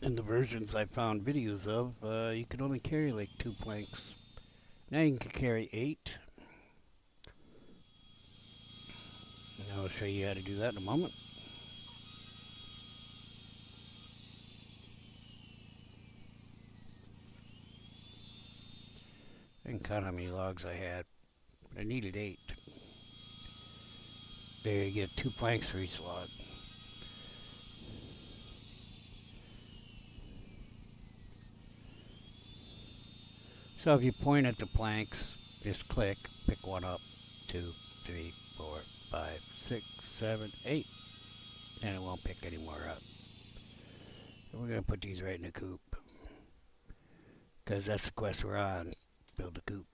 In the versions I found videos of, you could only carry like 2 planks. Now you can carry 8. And I'll show you how to do that in a moment. I didn't count how many logs I had. I needed 8. There you get 2 planks for each log. So if you point at the planks, just click, pick one up, 2, 3, 4, 5, 6, 7, 8, and it won't pick any more up. So we're going to put these right in the coop, because that's the quest we're on, build a coop.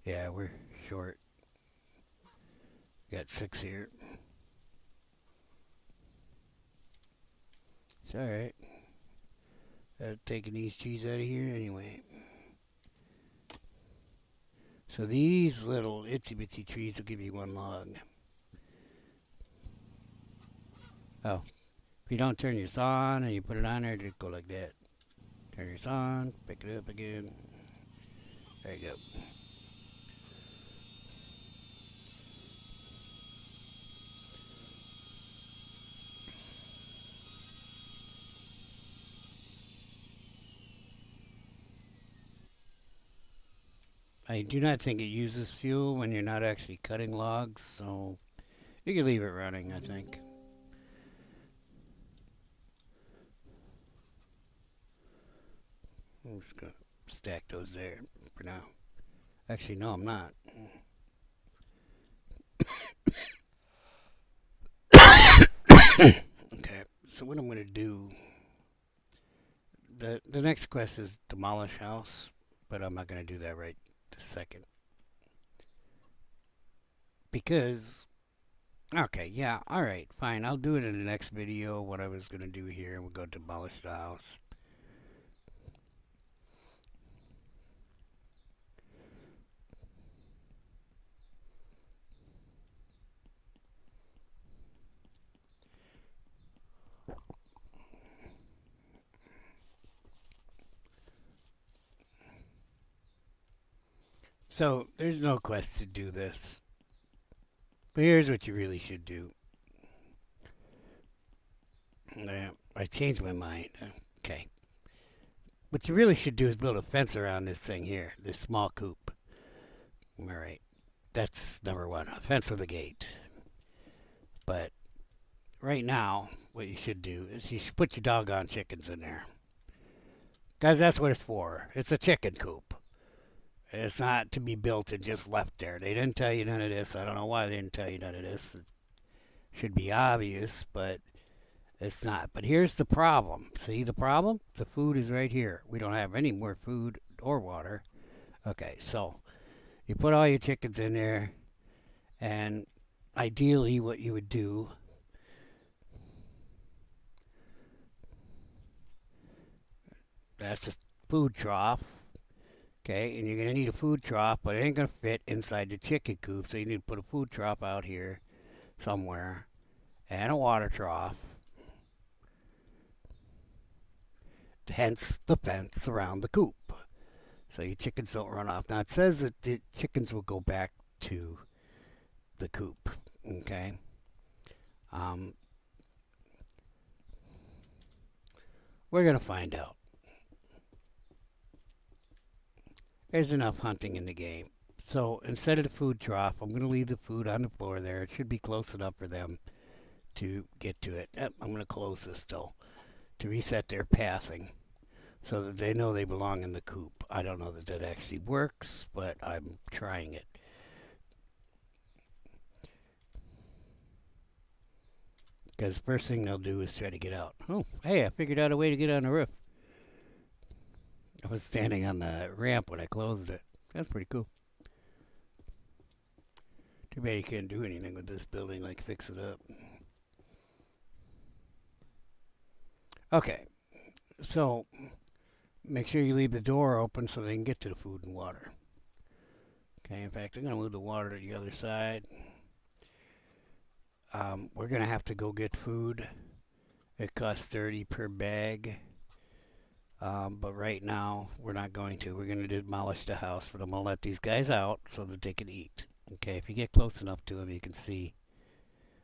Yeah, we're short. Got 6 here. It's alright. Taking these trees out of here anyway. So these little itsy bitsy trees will give you 1 log. Oh, if you don't turn your saw on and you put it on there, just go like that. Turn your saw on, pick it up again. There you go. I do not think it uses fuel when you're not actually cutting logs, so you can leave it running, I think. I'm just going to stack those there for now. Actually, no, I'm not. Okay, so what I'm going to do, the next quest is demolish house, but I'm not going to do that right this second. Because, okay, yeah, alright, fine, I'll do it in the next video, what I was going to do here, and we'll go demolish the house. So, there's no quest to do this. But here's what you really should do. I changed my mind. Okay. What you really should do is build a fence around this thing here, this small coop. Alright. That's number 1. A fence with a gate. But right now, what you should do is you should put your doggone chickens in there. Guys, that's what it's for. It's a chicken coop. It's not to be built and just left there. They didn't tell you none of this. I don't know why they didn't tell you none of this. It should be obvious, but it's not. But here's the problem. See the problem? The food is right here. We don't have any more food or water. Okay, so you put all your chickens in there, and ideally what you would do, that's a food trough. Okay, and you're going to need a food trough, but it ain't going to fit inside the chicken coop, so you need to put a food trough out here somewhere, and a water trough. Hence the fence around the coop, so your chickens don't run off. Now it says that the chickens will go back to the coop, okay? We're going to find out. There's enough hunting in the game. So instead of the food trough, I'm going to leave the food on the floor there. It should be close enough for them to get to it. I'm going to close this though to reset their pathing so that they know they belong in the coop. I don't know that that actually works, but I'm trying it. Because first thing they'll do is try to get out. Oh, hey, I figured out a way to get on the roof. I was standing on the ramp when I closed it. That's pretty cool. Too bad you can't do anything with this building, like fix it up. Okay, so make sure you leave the door open so they can get to the food and water. Okay, in fact, I'm going to move the water to the other side. We're going to have to go get food. It costs 30 per bag. But right now, we're not going to. We're going to demolish the house, but I'm going to let these guys out so that they can eat. Okay, if you get close enough to them, you can see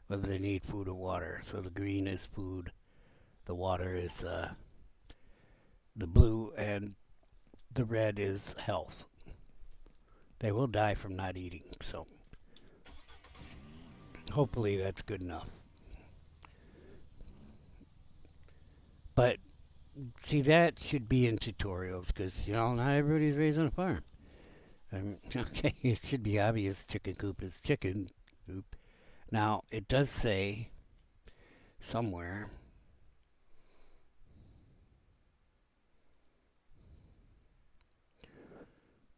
whether they need food or water. So the green is food, the water is the blue, and the red is health. They will die from not eating, so hopefully that's good enough. But see, that should be in tutorials because, you know, not everybody's raised on a farm. Okay, it should be obvious chicken coop is chicken coop. Now, it does say somewhere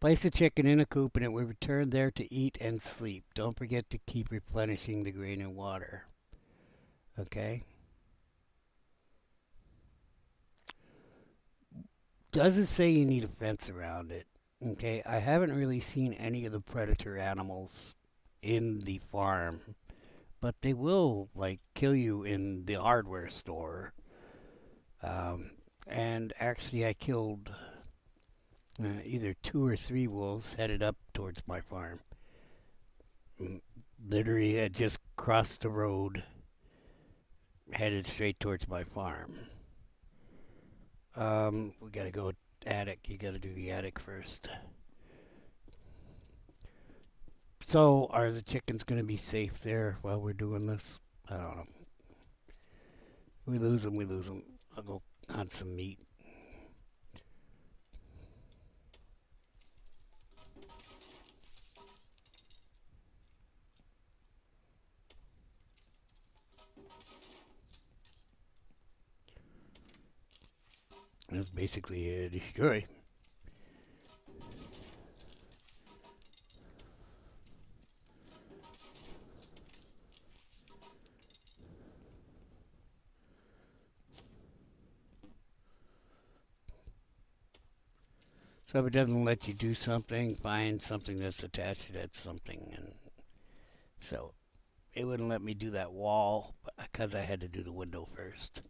Place the chicken in a coop and it will return there to eat and sleep. Don't forget to keep replenishing the grain and water. Okay? Doesn't say you need a fence around it. Okay? I haven't really seen any of the predator animals in the farm, but they will, like, kill you in the hardware store. And actually, I killed either 2 or 3 wolves headed up towards my farm. Literally had just crossed the road, headed straight towards my farm. We gotta go attic. You gotta do the attic first. So, are the chickens gonna be safe there while we're doing this? I don't know. We lose them, we lose them. I'll go hunt some meat. That's basically a destroy. So if it doesn't let you do something, find something that's attached to that something. And so it wouldn't let me do that wall because I had to do the window first.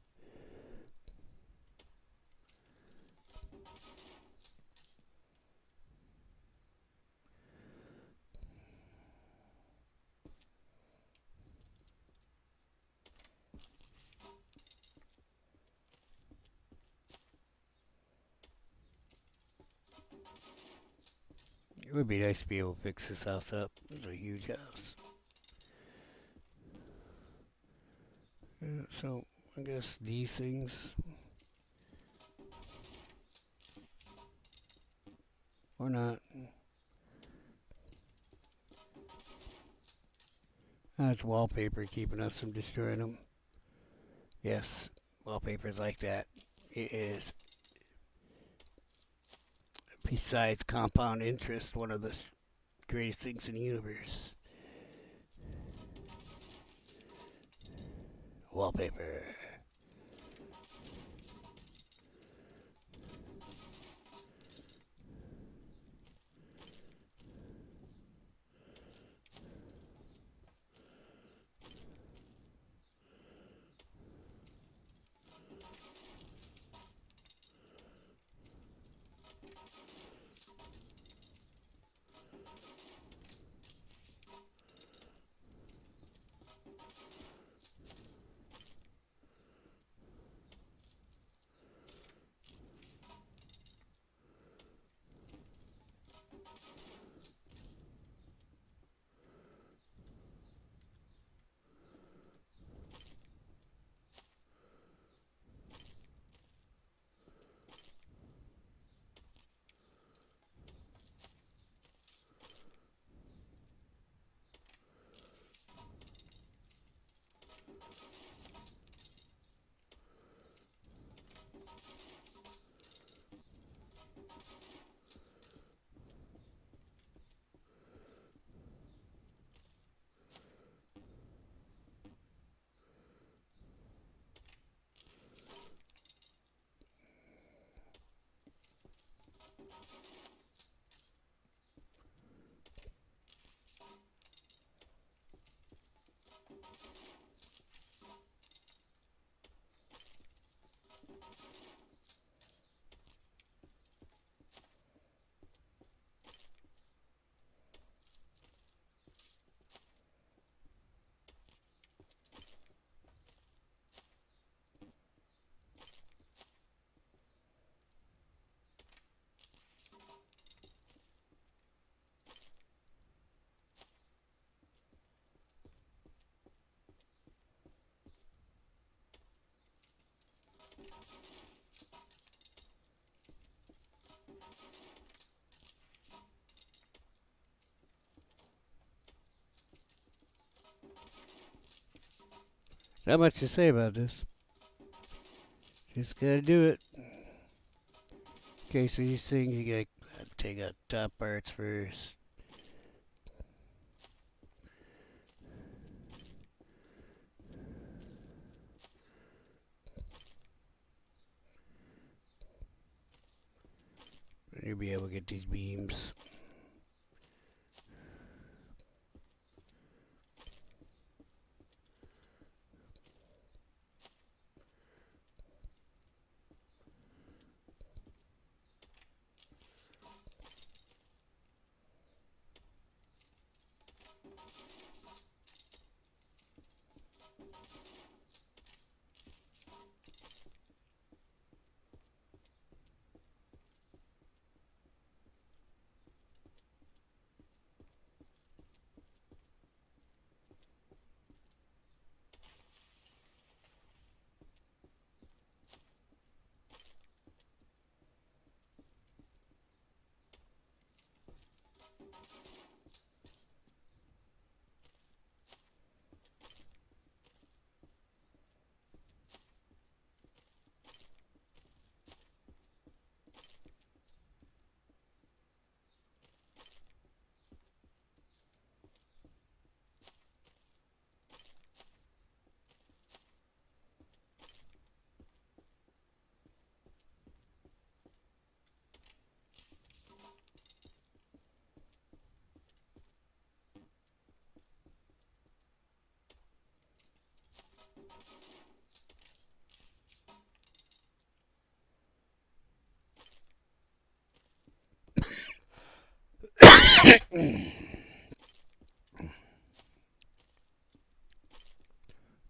It would be nice to be able to fix this house up. It's a huge house. So I guess these things, or not. That's wallpaper keeping us from destroying them. Yes, wallpaper's like that. It is, besides compound interest, one of the greatest things in the universe. Wallpaper. Not much to say about this. Just gotta do it. Okay, so these things you gotta take out top parts first. And you'll be able to get these beams.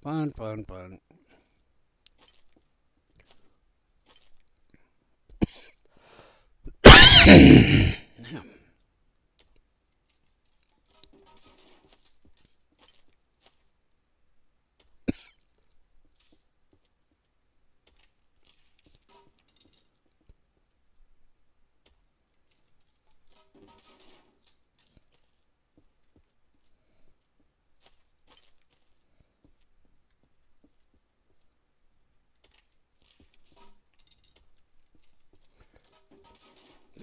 Fun, fun, fun.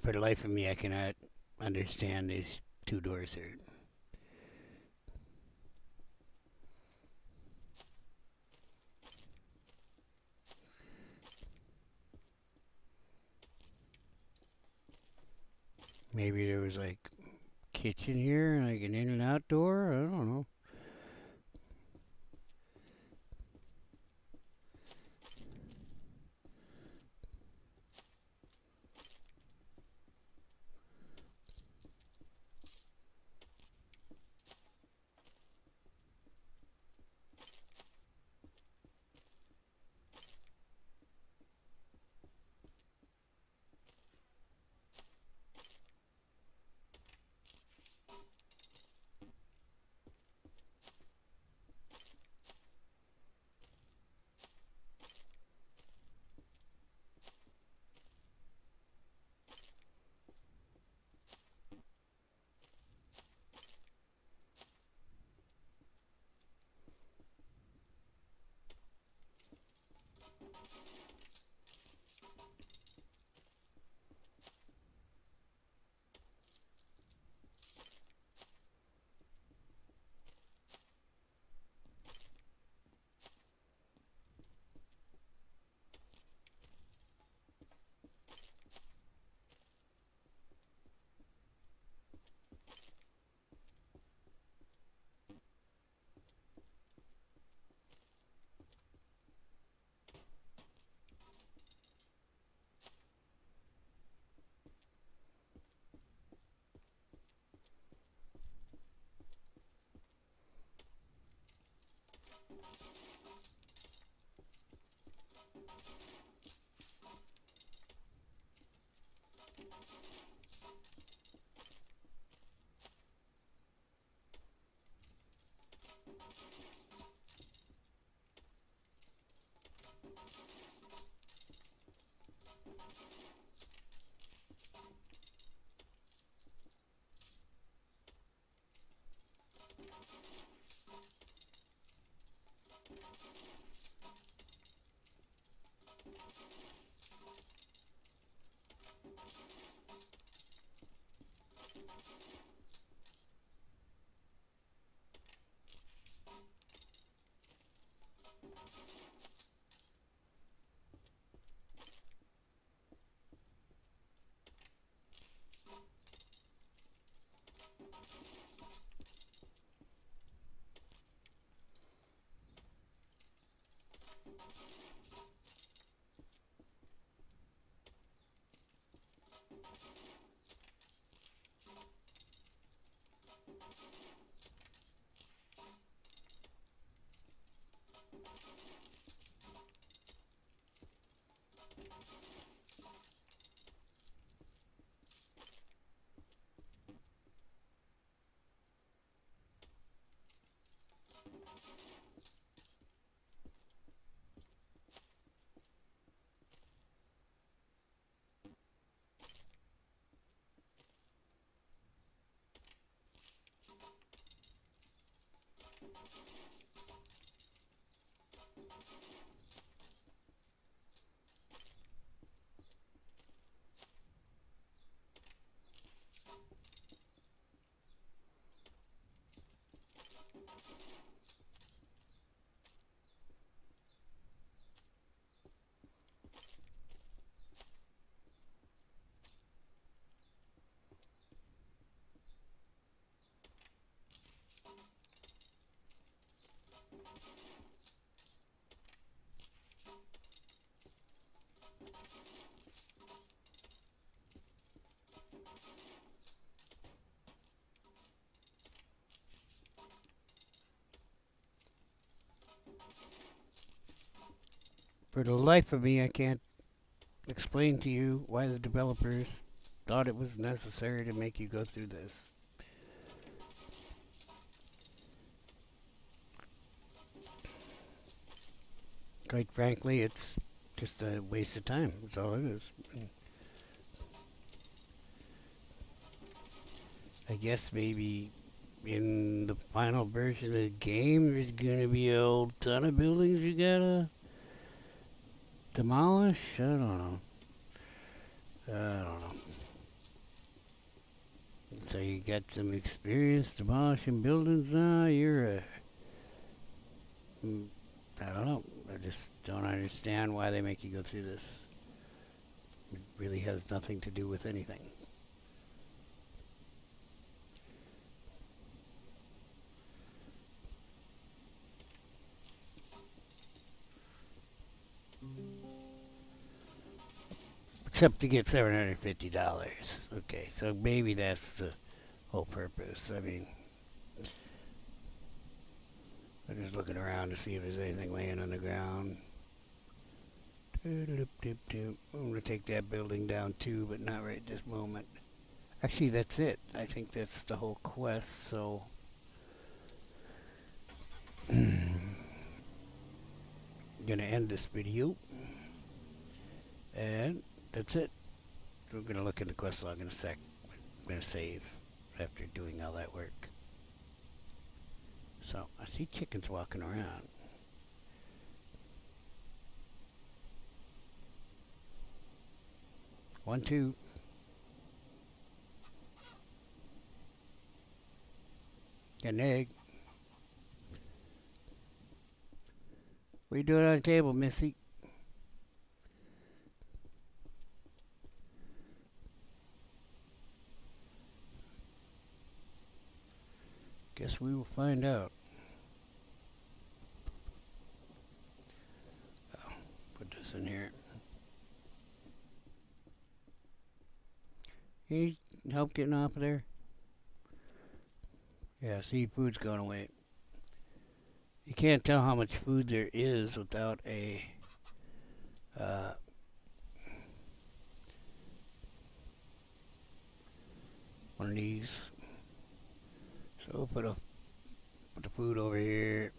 For the life of me, I cannot understand these two doors here. Maybe there was like kitchen here, like an in and out door. I don't know. For the life of me, I can't explain to you why the developers thought it was necessary to make you go through this. Quite frankly, it's just a waste of time. That's all it is. I guess maybe in the final version of the game, there's gonna be a whole ton of buildings you gotta demolish. I don't know. So you got some experience demolishing buildings now. I don't know. I just don't understand why they make you go through this. It really has nothing to do with anything. Except to get $750. Okay, so maybe that's the whole purpose. I mean, I'm just looking around to see if there's anything laying on the ground. I'm going to take that building down too, but not right this moment. Actually, that's it. I think that's the whole quest, so... Gonna end this video. And that's it. We're gonna look in the quest log in a sec. I'm gonna save after doing all that work. So, I see chickens walking around. One, two. Got an egg. What are you doing on the table, Missy? Guess we will find out. Oh, put this in here. You need help getting off of there? Yeah, seafood's going away. You can't tell how much food there is without a one of these. So we'll put the food over here.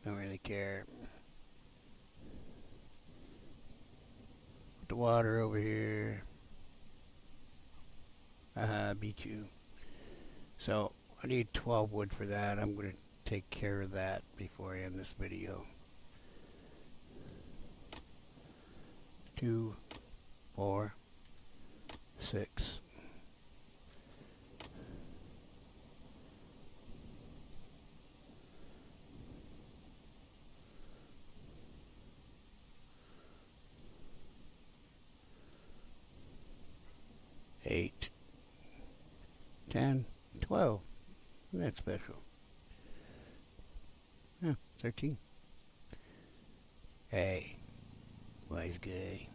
Don't really care. Put the water over here. Beat you. So I need 12 wood for that. I'm gonna take care of that before I end this video. 2, 4, 6. Eight, 10, 12. That's special. Yeah, 13. Hey, wise guy.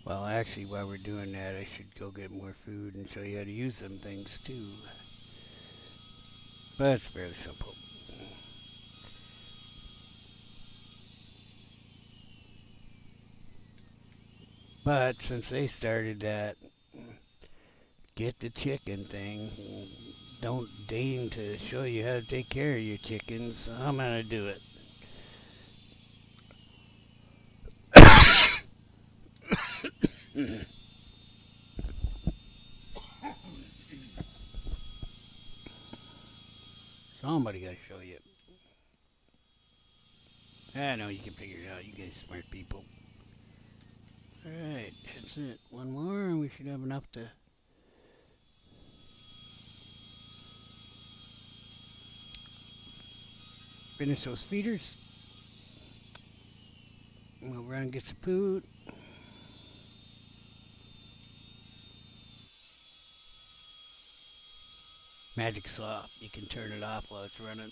Well, actually, while we're doing that, I should go get more food and show you how to use them things too. But it's fairly simple. But since they started that get the chicken thing, don't deign to show you how to take care of your chickens, so I'm gonna do it. Somebody gotta show you. I know you can figure it out. You guys smart people. Alright, that's it. One more and we should have enough to finish those feeders. We'll run and get some food. Magic's off. You can turn it off while it's running.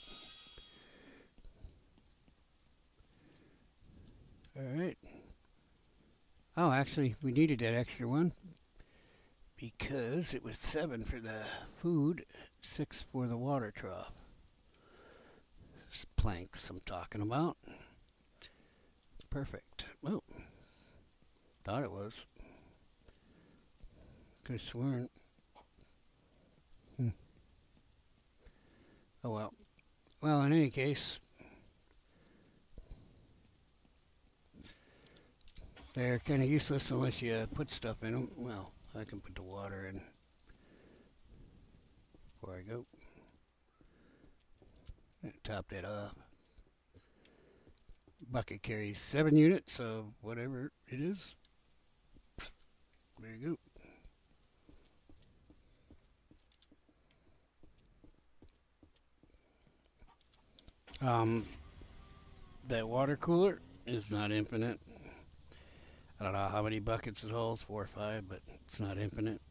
Alright. Oh, actually, we needed that extra one because it was 7 for the food, 6 for the water trough. It's planks I'm talking about. Perfect. Oh, thought it was. Could have sworn. Oh well. Well, in any case, they're kind of useless unless you put stuff in them. Well, I can put the water in before I go. Top that off. Bucket carries 7 units of whatever it is. There you go. That water cooler is not infinite. I don't know how many buckets it holds, 4 or 5, but it's not infinite.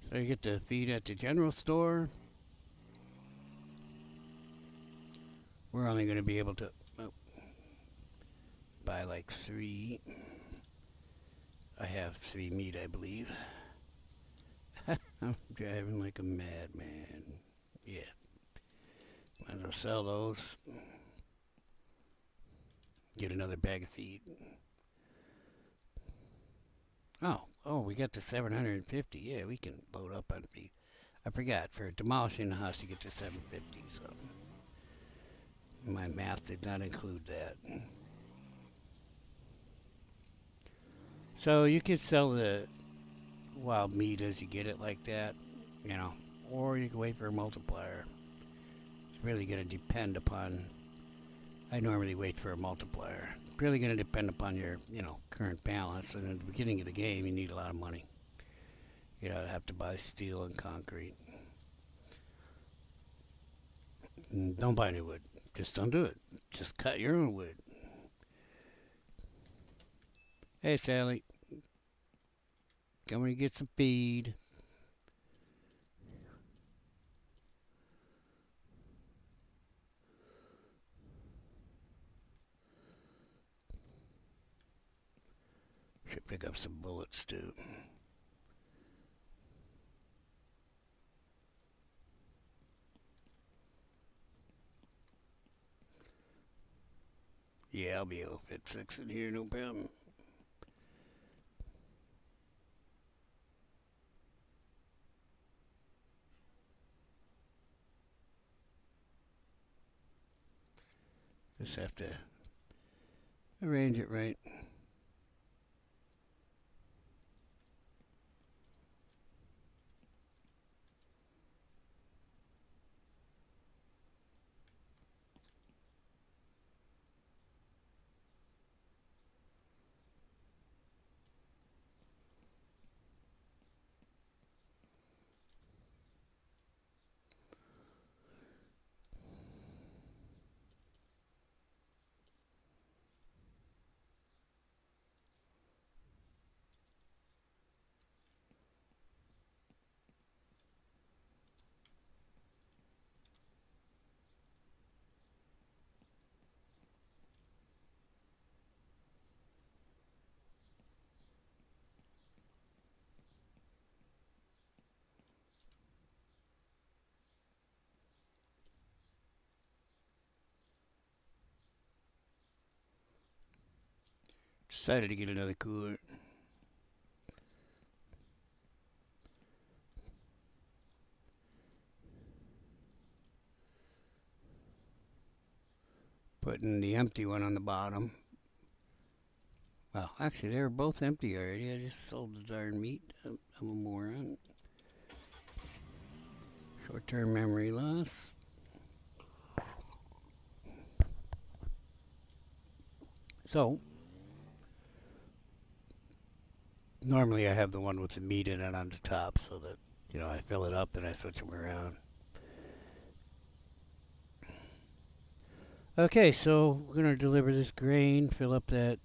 So you get the feed at the general store. We're only going to be able to buy like 3. I have 3 meat, I believe. I'm driving like a madman. Yeah. Might as well sell those. Get another bag of feed. Oh, we got the 750. Yeah, we can load up on feed. I forgot, for demolishing the house you get the 750, so my math did not include that. So you could sell the wild meat as you get it like that, or you can wait for a multiplier. It's really going to depend upon, I normally wait for a multiplier. It's really going to depend upon your, current balance. And at the beginning of the game, you need a lot of money. You have to buy steel and concrete. And don't buy any wood. Just don't do it. Just cut your own wood. Hey, Sally. Come and get some feed. Should pick up some bullets, too. Yeah, I'll be able to fit 6 in here, no problem. Just have to arrange it right. Decided to get another cooler. Putting the empty one on the bottom. Well, actually, they were both empty already. I just sold the darn meat. I'm a moron. Short-term memory loss. So, normally I have the one with the meat in it on the top so that You know, I fill it up and I switch them around. Okay, so we're gonna deliver this grain, fill up that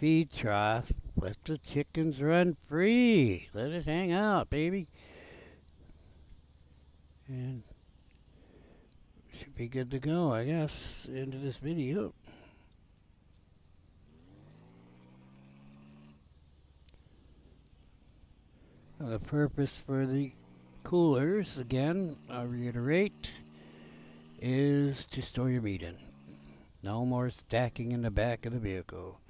feed trough, let the chickens run free. Let it hang out, baby. And should be good to go, I guess, into this video. The purpose for the coolers, again, I'll reiterate, is to store your meat in. No more stacking in the back of the vehicle.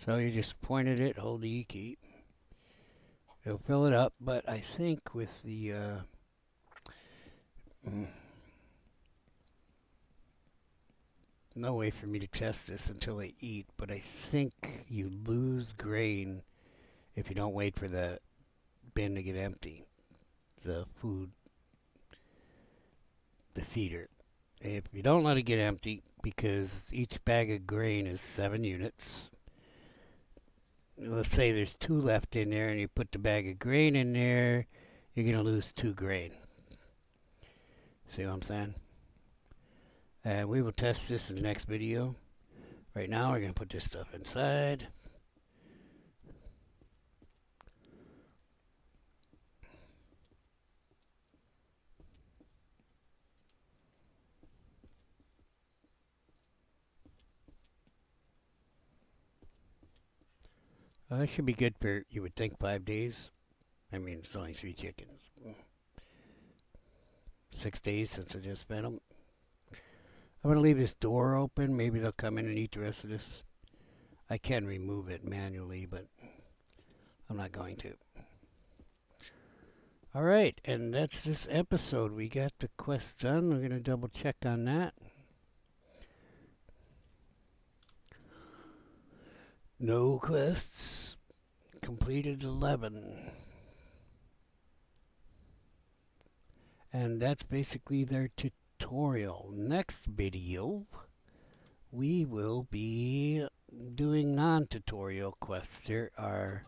So you just point at it, hold the E key. It'll fill it up, but I think with the no way for me to test this until I eat, but I think you lose grain if you don't wait for the bin to get empty. The food, the feeder. If you don't let it get empty, because each bag of grain is 7 units, let's say there's 2 left in there and you put the bag of grain in there, you're going to lose 2 grain. See what I'm saying? And we will test this in the next video. Right now we're going to put this stuff inside. It should be good for, you would think, 5 days. I mean, it's only 3 chickens. 6 days since I just fed them. I'm going to leave this door open. Maybe they'll come in and eat the rest of this. I can remove it manually, but I'm not going to. Alright, and that's this episode. We got the quest done. We're going to double check on that. No quests. Completed 11. And that's basically their tutorial. Next video, we will be doing non-tutorial quests. There are,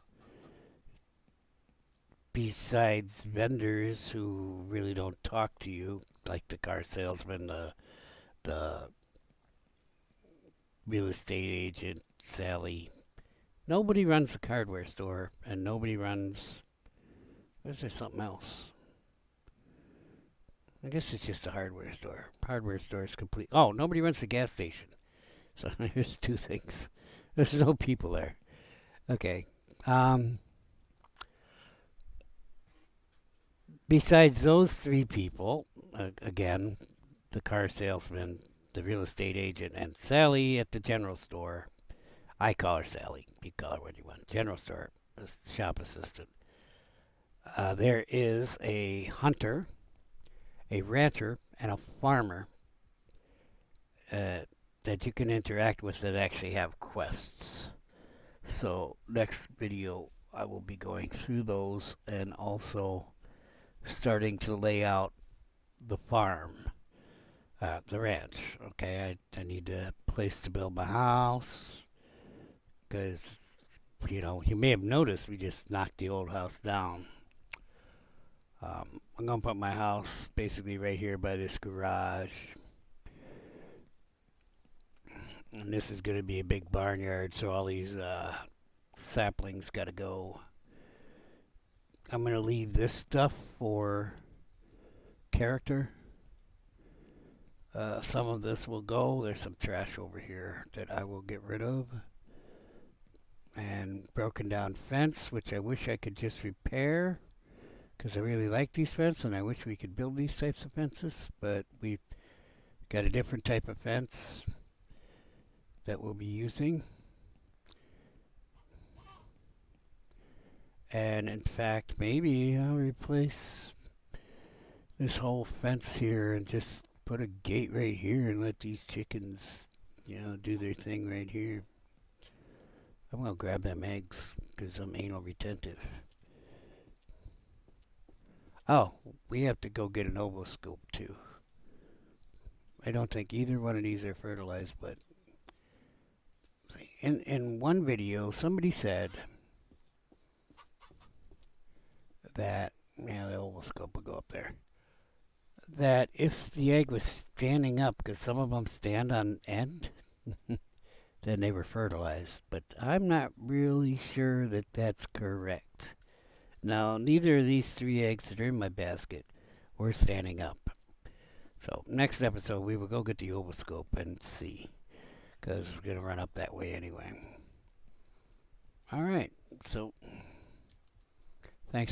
besides vendors who really don't talk to you, like the car salesman, the real estate agent, Sally. Nobody runs a hardware store, and nobody runs... Is there something else? I guess it's just a hardware store. Hardware store is complete. Oh, nobody runs a gas station. So there's 2 things. There's no people there. Okay. Besides those 3 people, again, the car salesman, the real estate agent, and Sally at the general store. I call her Sally. You call her what you want. General store, shop assistant. There is a hunter, a rancher, and a farmer that you can interact with that actually have quests. So next video I will be going through those and also starting to lay out the farm, the ranch. Okay, I need a place to build my house because, you know, you may have noticed we just knocked the old house down. I'm going to put my house basically right here by this garage. And this is going to be a big barnyard, so all these saplings got to go. I'm going to leave this stuff for character. Some of this will go. There's some trash over here that I will get rid of. And broken down fence, which I wish I could just repair, because I really like these fences and I wish we could build these types of fences, but we've got a different type of fence that we'll be using. And in fact, maybe I'll replace this whole fence here and just put a gate right here and let these chickens, you know, do their thing right here. I'm going to grab them eggs because I'm anal retentive. Oh, we have to go get an ovoscope too. I don't think either one of these are fertilized, but in one video somebody said that, yeah, the ovoscope will go up there, that if the egg was standing up, because some of them stand on end, then they were fertilized. But I'm not really sure that that's correct. Now, neither of these 3 eggs that are in my basket were standing up. So, next episode, we will go get the ovoscope and see, because we're going to run up that way anyway. All right, so thanks for